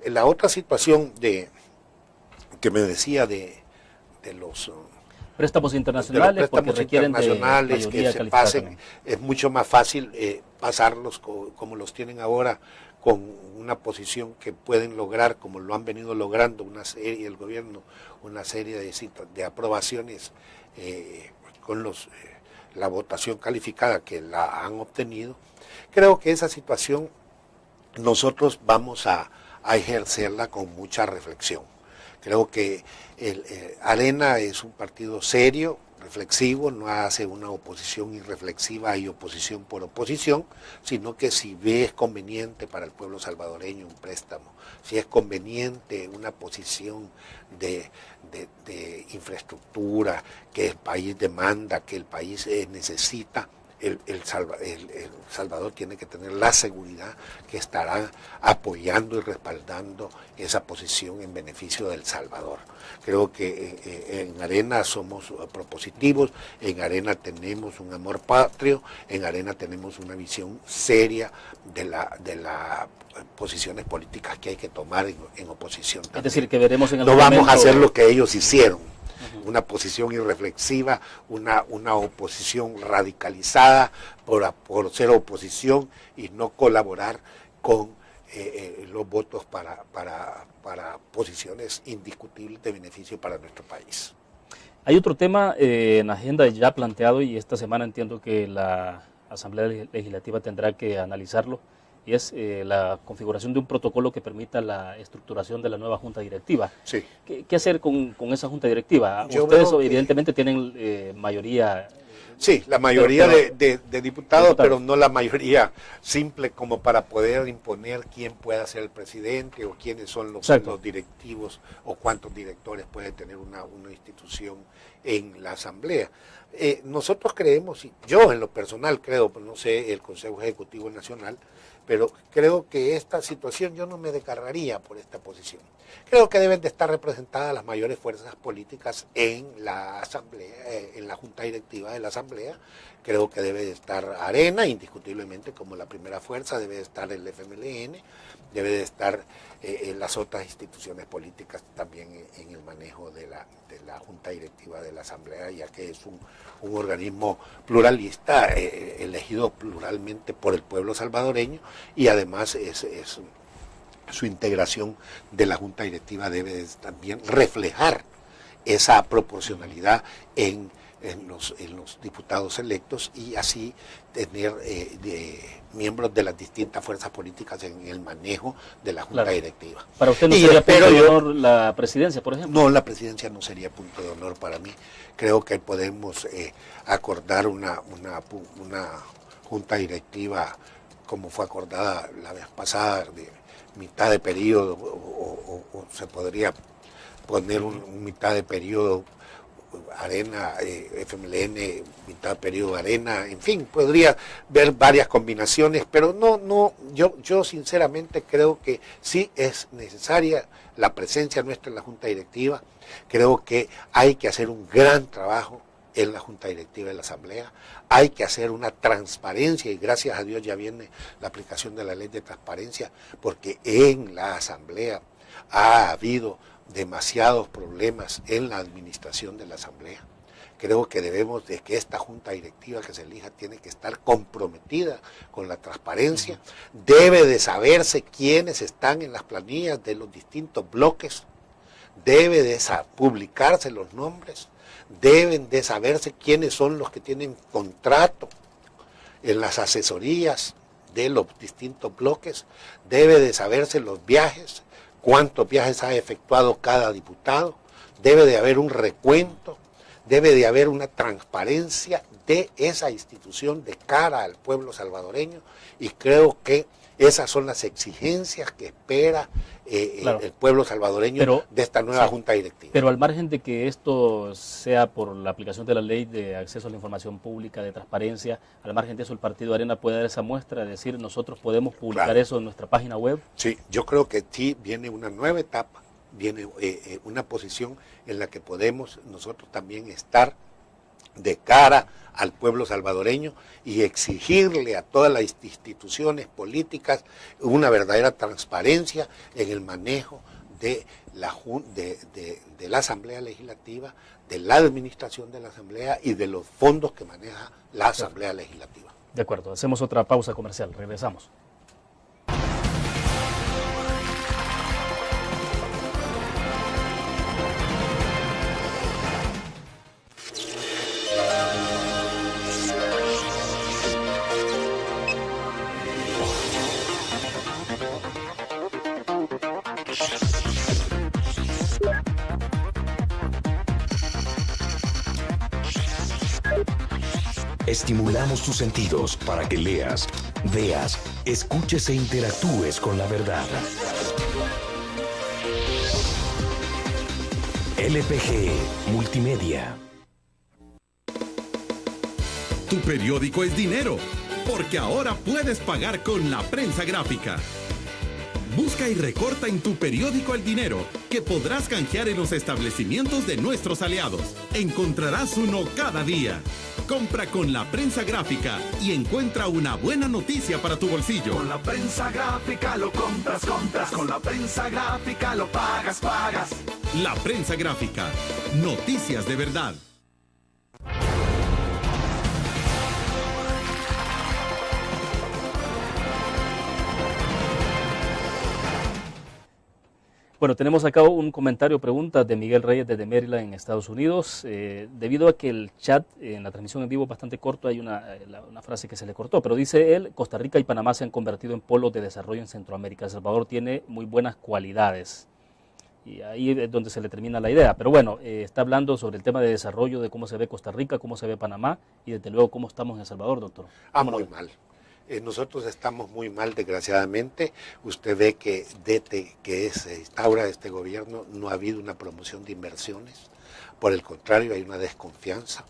La otra situación que me decía de los préstamos internacionales, porque requieren internacionales que se pasen, es mucho más fácil pasarlos como los tienen ahora, con una posición que pueden lograr, como lo han venido logrando el gobierno, una serie de aprobaciones con la votación calificada que la han obtenido. Creo que esa situación nosotros vamos a ejercerla con mucha reflexión. Creo que Arena es un partido serio, reflexivo, no hace una oposición irreflexiva y oposición por oposición, sino que si ve es conveniente para el pueblo salvadoreño un préstamo, si es conveniente una posición de infraestructura que el país demanda, que el país necesita, el Salvador tiene que tener la seguridad que estará apoyando y respaldando esa posición en beneficio del Salvador. Creo que en Arena somos propositivos, en Arena tenemos un amor patrio, en Arena tenemos una visión seria de las posiciones políticas que hay que tomar en oposición también. Es decir, que veremos en el No momento... vamos a hacer lo que ellos hicieron. Una posición irreflexiva, una oposición radicalizada por ser oposición y no colaborar con los votos para posiciones indiscutibles de beneficio para nuestro país. Hay otro tema en agenda ya planteado, y esta semana entiendo que la Asamblea Legislativa tendrá que analizarlo, y es la configuración de un protocolo que permita la estructuración de la nueva Junta Directiva. Sí. ¿Qué hacer con esa Junta Directiva? Yo Ustedes veo evidentemente tienen mayoría... Sí, la mayoría pero, de diputados, pero no la mayoría simple como para poder imponer quién pueda ser el presidente o quiénes son los directivos o cuántos directores puede tener una institución en la Asamblea. Nosotros creemos, y yo en lo personal creo, no sé el Consejo Ejecutivo Nacional, pero creo que esta situación yo no me desgarraría por esta posición. Creo que deben de estar representadas las mayores fuerzas políticas en la Asamblea, en la Junta Directiva de la Asamblea. Creo que debe de estar Arena, indiscutiblemente como la primera fuerza, debe de estar el FMLN, debe de estar las otras instituciones políticas también en el manejo de la Junta Directiva de la Asamblea, ya que es un organismo pluralista, elegido pluralmente por el pueblo salvadoreño, y además su integración de la Junta Directiva debe también reflejar esa proporcionalidad en en los diputados electos y así tener miembros de las distintas fuerzas políticas en el manejo de la Junta Directiva. ¿Para usted no sería punto de honor la presidencia, por ejemplo? No, la presidencia no sería punto de honor para mí. Creo que podemos acordar una Junta Directiva como fue acordada la vez pasada, de mitad de periodo, o se podría poner un mitad de periodo Arena, FMLN, mitad de periodo Arena, en fin, podría ver varias combinaciones, pero yo sinceramente creo que sí es necesaria la presencia nuestra en la Junta Directiva. Creo que hay que hacer un gran trabajo en la Junta Directiva de la Asamblea, hay que hacer una transparencia y gracias a Dios ya viene la aplicación de la ley de transparencia, porque en la Asamblea ha habido demasiados problemas en la administración de la Asamblea. Creo que debemos de que esta Junta Directiva que se elija tiene que estar comprometida con la transparencia, debe de saberse quiénes están en las planillas de los distintos bloques, debe de publicarse los nombres, deben de saberse quiénes son los que tienen contrato en las asesorías de los distintos bloques, debe de saberse los viajes, cuántos viajes ha efectuado cada diputado, debe de haber un recuento, debe de haber una transparencia de esa institución de cara al pueblo salvadoreño y creo que esas son las exigencias que espera el pueblo salvadoreño de esta nueva Junta Directiva. Pero al margen de que esto sea por la aplicación de la ley de acceso a la información pública, de transparencia, al margen de eso el Partido Arena puede dar esa muestra, es decir, nosotros podemos publicar eso en nuestra página web. Sí, yo creo que sí viene una nueva etapa, viene una posición en la que podemos nosotros también estar de cara al pueblo salvadoreño y exigirle a todas las instituciones políticas una verdadera transparencia en el manejo de la Asamblea Legislativa, de la administración de la Asamblea y de los fondos que maneja la Asamblea Legislativa. De acuerdo, hacemos otra pausa comercial, regresamos. Estimulamos tus sentidos para que leas, veas, escuches e interactúes con la verdad. LPG Multimedia. Tu periódico es dinero, porque ahora puedes pagar con la prensa gráfica. Busca y recorta en tu periódico el dinero, que podrás canjear en los establecimientos de nuestros aliados. Encontrarás uno cada día. Compra con la prensa gráfica y encuentra una buena noticia para tu bolsillo. Con la prensa gráfica lo compras. Con la prensa gráfica lo pagas. La prensa gráfica. Noticias de verdad. Bueno, tenemos acá un comentario, pregunta de Miguel Reyes desde Maryland, en Estados Unidos. Debido a que el chat en la transmisión en vivo es bastante corto, hay una frase que se le cortó, pero dice él, Costa Rica y Panamá se han convertido en polos de desarrollo en Centroamérica. El Salvador tiene muy buenas cualidades. Y ahí es donde se le termina la idea. Pero bueno, está hablando sobre el tema de desarrollo, de cómo se ve Costa Rica, cómo se ve Panamá y desde luego cómo estamos en El Salvador, doctor. Muy mal. Nosotros estamos muy mal, desgraciadamente. Usted ve que desde que se instaura este gobierno no ha habido una promoción de inversiones. Por el contrario, hay una desconfianza.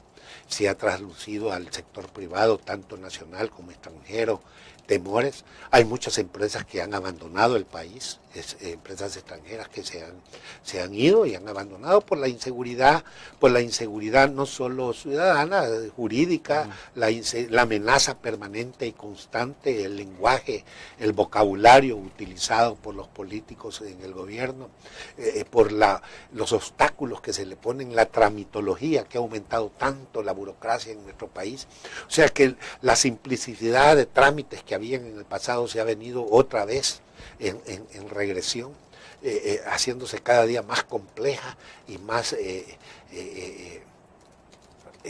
Se ha traslucido al sector privado, tanto nacional como extranjero, temores. Hay muchas empresas que han abandonado el país, empresas extranjeras que se han ido y han abandonado por la inseguridad no solo ciudadana, jurídica, la amenaza permanente y constante, el lenguaje, el vocabulario utilizado por los políticos en el gobierno, por los obstáculos que se le ponen, la tramitología que ha aumentado tanto la burocracia en nuestro país. O sea que la simplicidad de trámites que habían en el pasado se ha venido otra vez en regresión, haciéndose cada día más compleja y más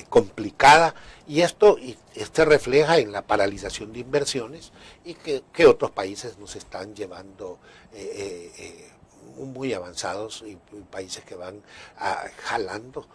complicada, y este refleja en la paralización de inversiones y que otros países nos están llevando muy avanzados, y países que van jalando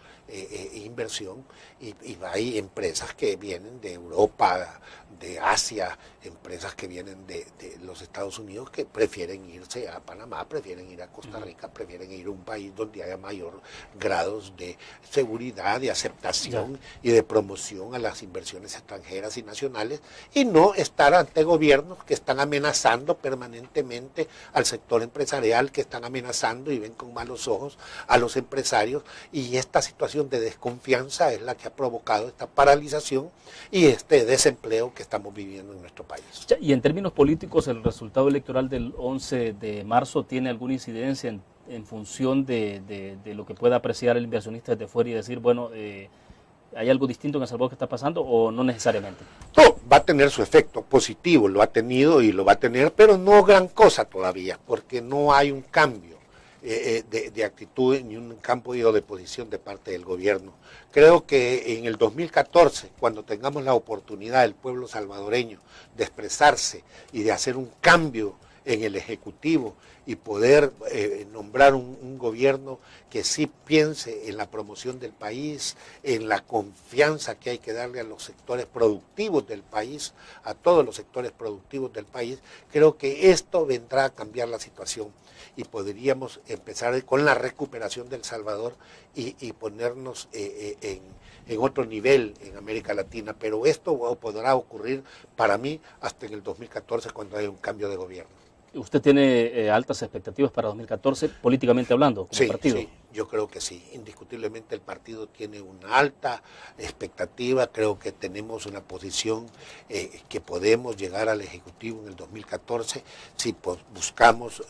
inversión, y hay empresas que vienen de Europa, de Asia, empresas que vienen de los Estados Unidos, que prefieren irse a Panamá, prefieren ir a Costa Rica, prefieren ir a un país donde haya mayor grados de seguridad, de aceptación y de promoción a las inversiones extranjeras y nacionales, y no estar ante gobiernos que están amenazando permanentemente al sector empresarial, que están amenazando y ven con malos ojos a los empresarios, y esta situación de desconfianza es la que ha provocado esta paralización y este desempleo que estamos viviendo en nuestro país. Y en términos políticos, ¿el resultado electoral del 11 de marzo tiene alguna incidencia en función de lo que pueda apreciar el inversionista desde fuera y decir, bueno, ¿hay algo distinto en El Salvador que está pasando o no necesariamente? No, va a tener su efecto positivo, lo ha tenido y lo va a tener, pero no gran cosa todavía, porque no hay un cambio de actitud ni un cambio de posición de parte del gobierno. Creo que en el 2014, cuando tengamos la oportunidad del pueblo salvadoreño de expresarse y de hacer un cambio en el Ejecutivo y poder nombrar un gobierno que sí piense en la promoción del país, en la confianza que hay que darle a los sectores productivos del país, a todos los sectores productivos del país, creo que esto vendrá a cambiar la situación y podríamos empezar con la recuperación del Salvador y ponernos en otro nivel en América Latina, pero esto podrá ocurrir para mí hasta en el 2014 cuando haya un cambio de gobierno. ¿Usted tiene altas expectativas para 2014, políticamente hablando, como partido? Sí, yo creo que sí. Indiscutiblemente el partido tiene una alta expectativa. Creo que tenemos una posición que podemos llegar al Ejecutivo en el 2014 si buscamos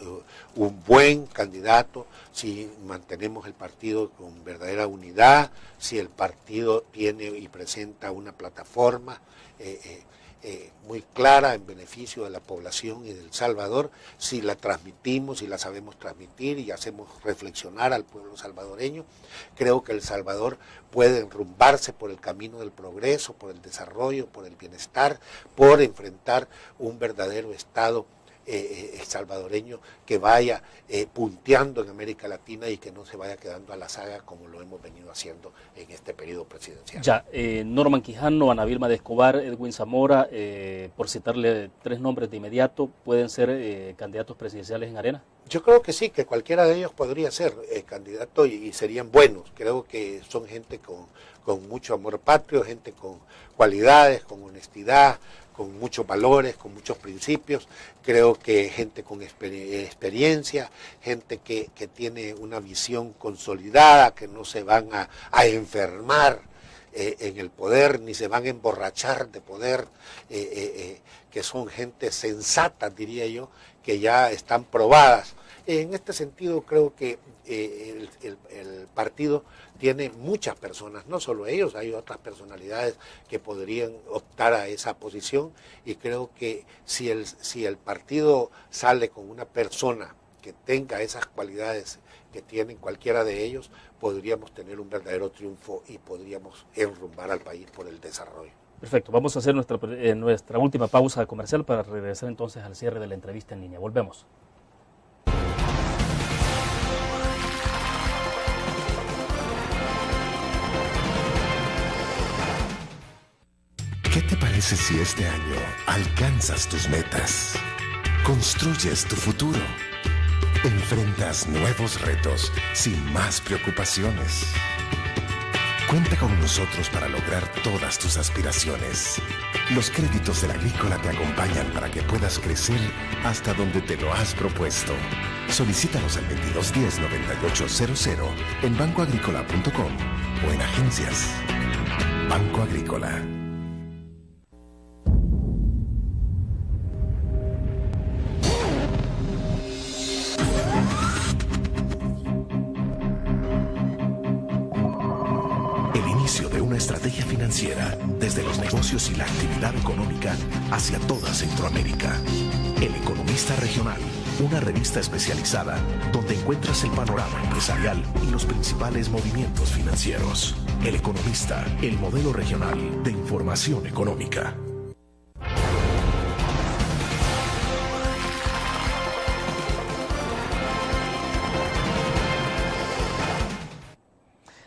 un buen candidato, si mantenemos el partido con verdadera unidad, si el partido tiene y presenta una plataforma muy clara en beneficio de la población y del Salvador, si la transmitimos, si la sabemos transmitir y hacemos reflexionar al pueblo salvadoreño. Creo que El Salvador puede enrumbarse por el camino del progreso, por el desarrollo, por el bienestar, por enfrentar un verdadero Estado salvadoreño que vaya punteando en América Latina y que no se vaya quedando a la saga como lo hemos venido haciendo en este periodo presidencial. Ya, Norman Quijano, Ana Vilma de Escobar, Edwin Zamora, por citarle 3 nombres de inmediato, ¿pueden ser candidatos presidenciales en Arena? Yo creo que sí, que cualquiera de ellos podría ser candidato y serían buenos. Creo que son gente con mucho amor patrio, gente con cualidades, con honestidad, con muchos valores, con muchos principios. Creo que gente con experiencia, gente que tiene una visión consolidada, que no se van a enfermar en el poder, ni se van a emborrachar de poder, que son gente sensata, diría yo, que ya están probadas. En este sentido creo que el partido tiene muchas personas, no solo ellos, hay otras personalidades que podrían optar a esa posición, y creo que si el partido sale con una persona que tenga esas cualidades que tienen cualquiera de ellos, podríamos tener un verdadero triunfo y podríamos enrumbar al país por el desarrollo. Perfecto, vamos a hacer nuestra última pausa comercial para regresar entonces al cierre de la entrevista en línea. Volvemos. ¿Qué te parece si este año alcanzas tus metas? Construyes tu futuro. Enfrentas nuevos retos sin más preocupaciones. Cuenta con nosotros para lograr todas tus aspiraciones. Los créditos de la Agrícola te acompañan para que puedas crecer hasta donde te lo has propuesto. Solicítalos al 2210-9800 en bancoagricola.com o en agencias. Banco Agrícola. Estrategia financiera desde los negocios y la actividad económica hacia toda Centroamérica. El Economista Regional, una revista especializada donde encuentras el panorama empresarial y los principales movimientos financieros. El Economista, el modelo regional de información económica.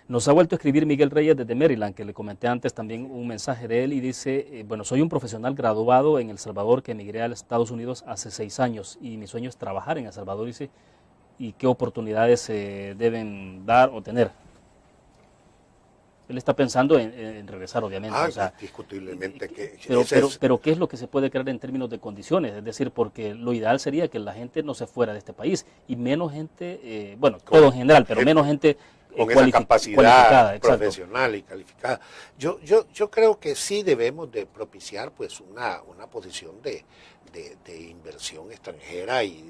Nos ha vuelto a escribir Miguel Reyes desde Maryland, que le comenté antes también un mensaje de él y dice, bueno, soy un profesional graduado en El Salvador que emigré a los Estados Unidos hace 6 años y mi sueño es trabajar en El Salvador, dice, y qué oportunidades se deben dar o tener. Él está pensando en regresar, obviamente. Ah, o sea, indiscutiblemente que... Pero ¿qué es lo que se puede crear en términos de condiciones? Es decir, porque lo ideal sería que la gente no se fuera de este país y menos gente, bueno, todo en general, pero menos gente con esa capacidad profesional y calificada. Yo creo que sí debemos de propiciar pues una posición de inversión extranjera y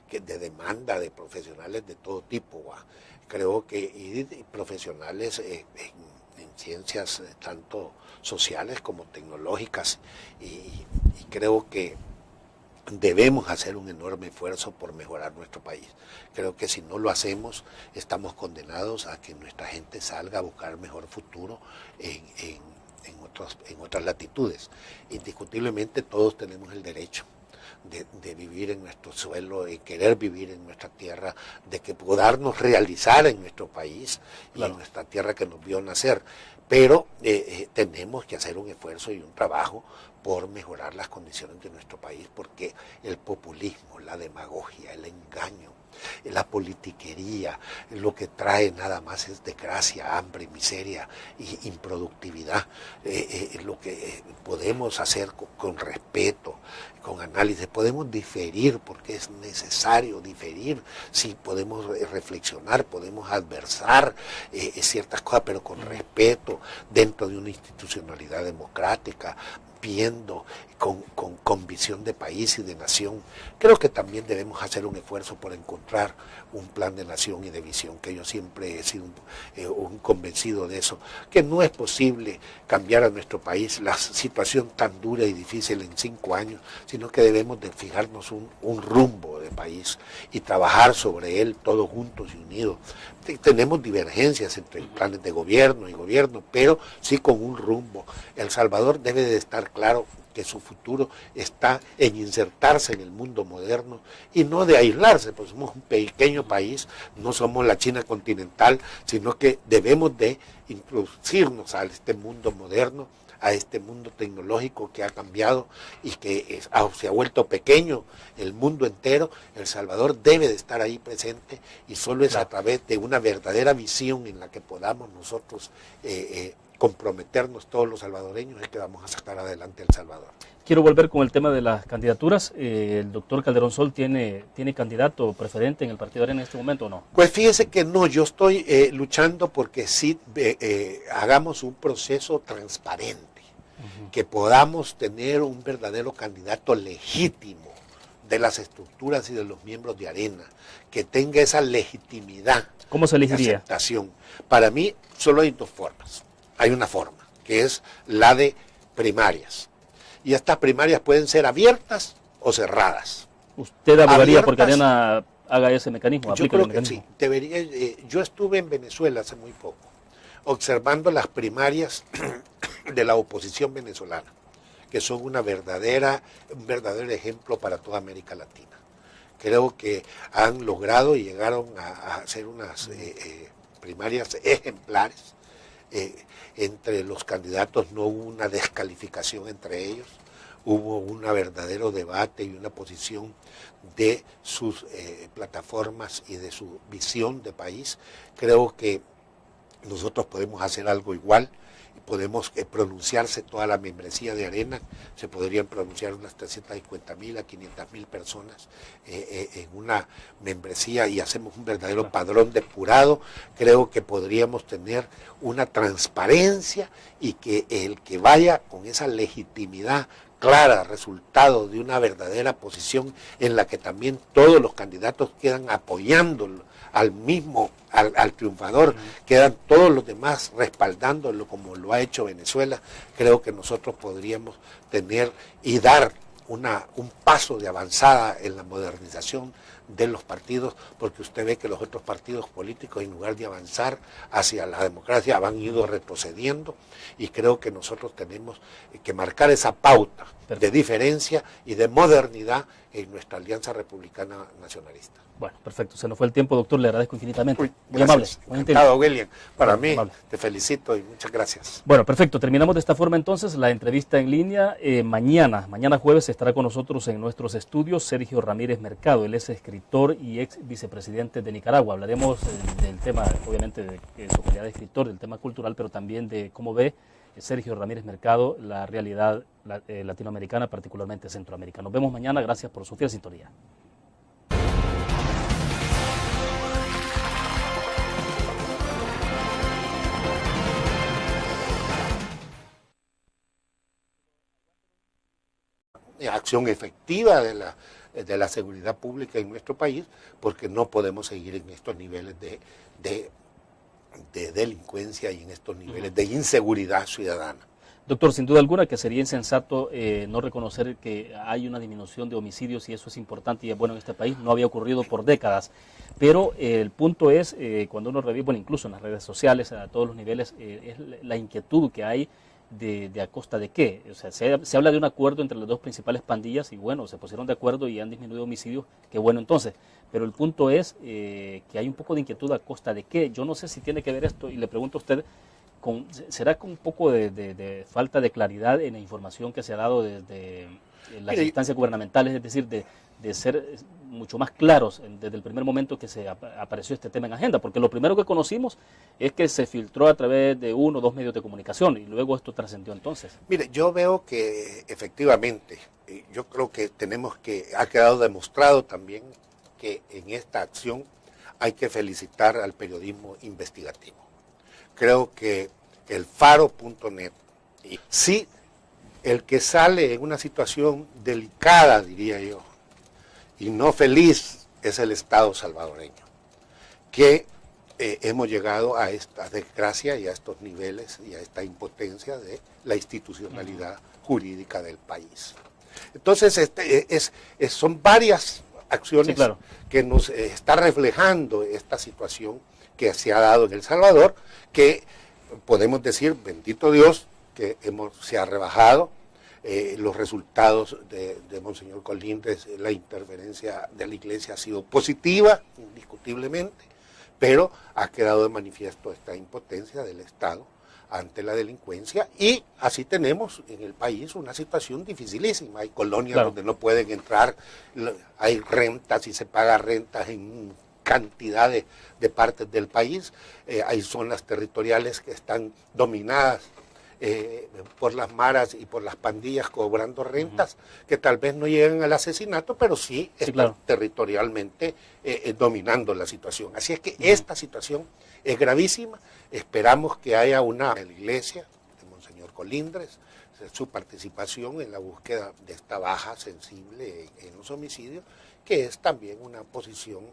de demanda de profesionales de todo tipo. Creo que y profesionales en ciencias tanto sociales como tecnológicas y creo que debemos hacer un enorme esfuerzo por mejorar nuestro país. Creo que si no lo hacemos, estamos condenados a que nuestra gente salga a buscar mejor futuro en otras latitudes. Indiscutiblemente todos tenemos el derecho de vivir en nuestro suelo, de querer vivir en nuestra tierra, de que podamos realizar en nuestro país y en nuestra tierra que nos vio nacer. Pero tenemos que hacer un esfuerzo y un trabajo por mejorar las condiciones de nuestro país, porque el populismo, la demagogia, el engaño, la politiquería, lo que trae nada más es desgracia, hambre, miseria y improductividad. Lo que podemos hacer con respeto, con análisis, podemos diferir porque es necesario diferir, sí, podemos reflexionar, podemos adversar ciertas cosas, pero con respeto, dentro de una institucionalidad democrática, viendo con visión de país y de nación. Creo que también debemos hacer un esfuerzo por encontrar un plan de nación y de visión, que yo siempre he sido un convencido de eso, que no es posible cambiar a nuestro país la situación tan dura y difícil en 5 años, sino que debemos de fijarnos un rumbo de país y trabajar sobre él todos juntos y unidos. Tenemos divergencias entre planes de gobierno y gobierno, pero sí con un rumbo. El Salvador debe de estar claro que su futuro está en insertarse en el mundo moderno y no de aislarse, pues somos un pequeño país, no somos la China continental, sino que debemos de introducirnos a este mundo moderno, a este mundo tecnológico que ha cambiado y que se ha vuelto pequeño el mundo entero. El Salvador debe de estar ahí presente y solo es a través de una verdadera visión en la que podamos nosotros comprometernos todos los salvadoreños es que vamos a sacar adelante El Salvador. Quiero volver con el tema de las candidaturas. ¿El doctor Calderón Sol tiene candidato preferente en el Partido Arena en este momento o no? Pues fíjese que no, yo estoy luchando porque sí hagamos un proceso transparente, que podamos tener un verdadero candidato legítimo de las estructuras y de los miembros de Arena, que tenga esa legitimidad. ¿Cómo se elegiría? Aceptación. Para mí solo hay 2 formas. Hay una forma, que es la de primarias. Y estas primarias pueden ser abiertas o cerradas. ¿Usted abogaría porque Arena haga ese mecanismo? Yo creo que sí. Yo estuve en Venezuela hace muy poco, observando las primarias de la oposición venezolana, que son un verdadero ejemplo para toda América Latina. Creo que han logrado y llegaron a hacer unas primarias ejemplares. Entre los candidatos no hubo una descalificación entre ellos, hubo un verdadero debate y una posición de sus plataformas y de su visión de país. Creo que nosotros podemos hacer algo igual, podemos pronunciarse toda la membresía de Arena, se podrían pronunciar unas 350.000 a 500.000 personas en una membresía y hacemos un verdadero padrón depurado. Creo que podríamos tener una transparencia y que el que vaya con esa legitimidad clara, resultado de una verdadera posición en la que también todos los candidatos quedan apoyando al triunfador, quedan todos los demás respaldándolo como lo ha hecho Venezuela. Creo que nosotros podríamos tener y dar un paso de avanzada en la modernización de los partidos, porque usted ve que los otros partidos políticos, en lugar de avanzar hacia la democracia, han ido retrocediendo, y creo que nosotros tenemos que marcar esa pauta de diferencia y de modernidad en nuestra alianza republicana nacionalista. Bueno, perfecto. Se nos fue el tiempo, doctor. Le agradezco infinitamente. Muy Muy amable. Muy encantado, William. Para mí, amable. te felicito y muchas gracias. Bueno, perfecto. Terminamos de esta forma entonces la entrevista en línea. Mañana jueves, estará con nosotros en nuestros estudios Sergio Ramírez Mercado. Él es escritor y ex vicepresidente de Nicaragua. Hablaremos del tema, obviamente, de su calidad de escritor, del tema cultural, pero también de cómo ve Sergio Ramírez Mercado la realidad latinoamericana, particularmente centroamericana. Nos vemos mañana. Gracias por su fiel sintonía. Acción efectiva de la seguridad pública en nuestro país, porque no podemos seguir en estos niveles de delincuencia y en estos niveles de inseguridad ciudadana. Doctor, sin duda alguna que sería insensato no reconocer que hay una disminución de homicidios, y eso es importante y es bueno en este país. No había ocurrido por décadas, pero el punto es, cuando uno revive, bueno, incluso en las redes sociales, a todos los niveles, es la inquietud que hay de a costa de qué. O sea, se habla de un acuerdo entre las dos principales pandillas y bueno, se pusieron de acuerdo y han disminuido homicidios, qué bueno entonces. Pero el punto es que hay un poco de inquietud a costa de qué. Yo no sé si tiene que ver esto, y le pregunto a usted, ¿será con un poco de falta de claridad en la información que se ha dado desde las instancias gubernamentales, es decir, de ser mucho más claros desde el primer momento que se apareció este tema en agenda? Porque lo primero que conocimos es que se filtró a través de 1 o 2 medios de comunicación y luego esto trascendió entonces. Mire, yo veo que efectivamente, yo creo que ha quedado demostrado también que en esta acción hay que felicitar al periodismo investigativo. Creo que el faro.net, sí, el que sale en una situación delicada, diría yo, y no feliz, es el Estado salvadoreño, que hemos llegado a esta desgracia y a estos niveles y a esta impotencia de la institucionalidad jurídica del país. Entonces, son varias acciones, sí, claro, que nos está reflejando esta situación que se ha dado en El Salvador, que podemos decir, bendito Dios, que se ha rebajado. Los resultados de Monseñor Colindres, la interveniencia de la Iglesia ha sido positiva, indiscutiblemente, pero ha quedado de manifiesto esta impotencia del Estado ante la delincuencia, y así tenemos en el país una situación dificilísima. Hay colonias, claro, donde no pueden entrar, hay rentas y se paga rentas en cantidad de partes del país, hay zonas territoriales que están dominadas por las maras y por las pandillas cobrando rentas, que tal vez no llegan al asesinato, pero sí están, claro, territorialmente dominando la situación. Así es que esta situación es gravísima. Esperamos que haya una en la Iglesia de Monseñor Colindres, su participación en la búsqueda de esta baja sensible en los homicidios, que es también una posición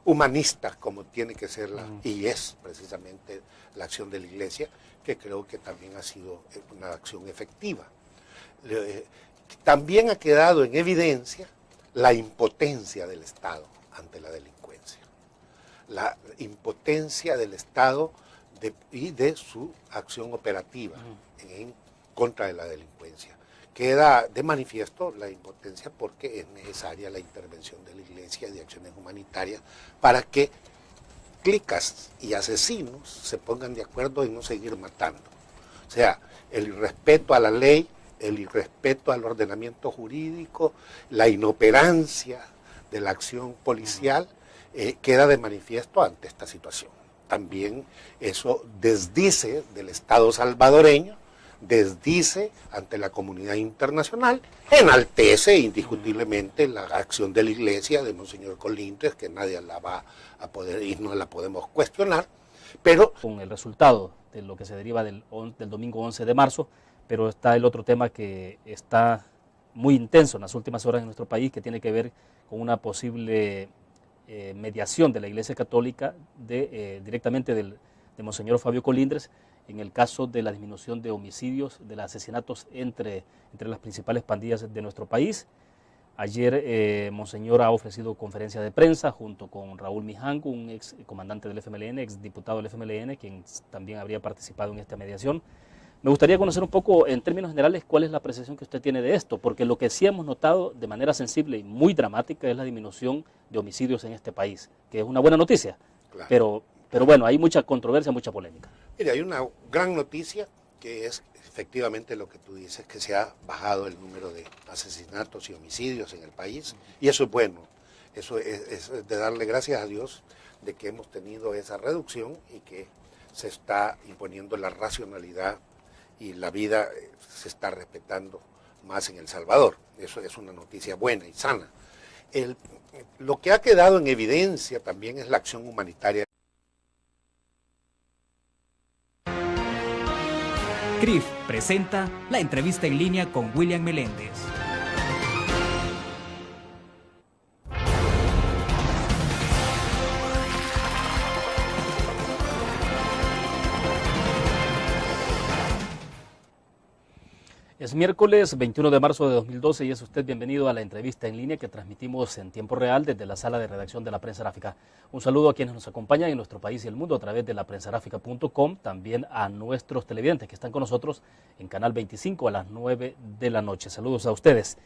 humanista, como tiene que ser y es precisamente la acción de la Iglesia, que creo que también ha sido una acción efectiva. También ha quedado en evidencia la impotencia del Estado ante la delincuencia, la impotencia del Estado y de su acción operativa en contra de la delincuencia. Queda de manifiesto la impotencia porque es necesaria la intervención de la Iglesia y de acciones humanitarias para que clicas y asesinos se pongan de acuerdo en no seguir matando. O sea, el irrespeto a la ley, el irrespeto al ordenamiento jurídico, la inoperancia de la acción policial queda de manifiesto ante esta situación. También eso desdice del Estado salvadoreño, desdice ante la comunidad internacional, enaltece indiscutiblemente la acción de la Iglesia de Monseñor Colindres, que nadie la va a poder y no la podemos cuestionar, pero con el resultado de lo que se deriva del domingo 11 de marzo, pero está el otro tema que está muy intenso en las últimas horas en nuestro país, que tiene que ver con una posible mediación de la Iglesia Católica directamente de Monseñor Fabio Colindres, en el caso de la disminución de homicidios, de los asesinatos entre las principales pandillas de nuestro país. Ayer Monseñor ha ofrecido conferencia de prensa junto con Raúl Mijanco, un ex comandante del FMLN, ex diputado del FMLN, quien también habría participado en esta mediación. Me gustaría conocer un poco, en términos generales, cuál es la apreciación que usted tiene de esto, porque lo que sí hemos notado de manera sensible y muy dramática es la disminución de homicidios en este país, que es una buena noticia, claro. pero bueno, hay mucha controversia, mucha polémica. Mire, hay una gran noticia que es efectivamente lo que tú dices, que se ha bajado el número de asesinatos y homicidios en el país, y eso es bueno, eso es de darle gracias a Dios de que hemos tenido esa reducción y que se está imponiendo la racionalidad y la vida se está respetando más en El Salvador. Eso es una noticia buena y sana. Lo que ha quedado en evidencia también es la acción humanitaria. CRIF presenta la entrevista en línea con William Meléndez. Es miércoles 21 de marzo de 2012 y es usted bienvenido a la entrevista en línea que transmitimos en tiempo real desde la sala de redacción de la Prensa Gráfica. Un saludo a quienes nos acompañan en nuestro país y el mundo a través de laprensagráfica.com, también a nuestros televidentes que están con nosotros en Canal 25 a las 9 de la noche. Saludos a ustedes.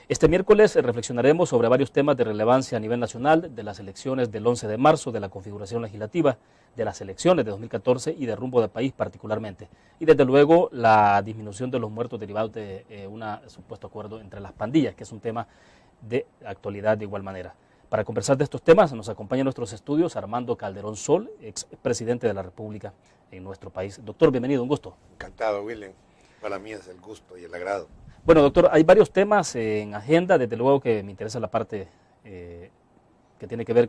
Este miércoles reflexionaremos sobre varios temas de relevancia a nivel nacional, de las elecciones del 11 de marzo, de la configuración legislativa, de las elecciones de 2014 y de rumbo del país particularmente. Y desde luego la disminución de los muertos derivados de un supuesto acuerdo entre las pandillas, que es un tema de actualidad de igual manera. Para conversar de estos temas nos acompaña en nuestros estudios Armando Calderón Sol, expresidente de la República en nuestro país. Doctor, bienvenido, un gusto. Encantado, William. Para mí es el gusto y el agrado. Bueno, doctor, hay varios temas en agenda, desde luego que me interesa la parte que tiene que ver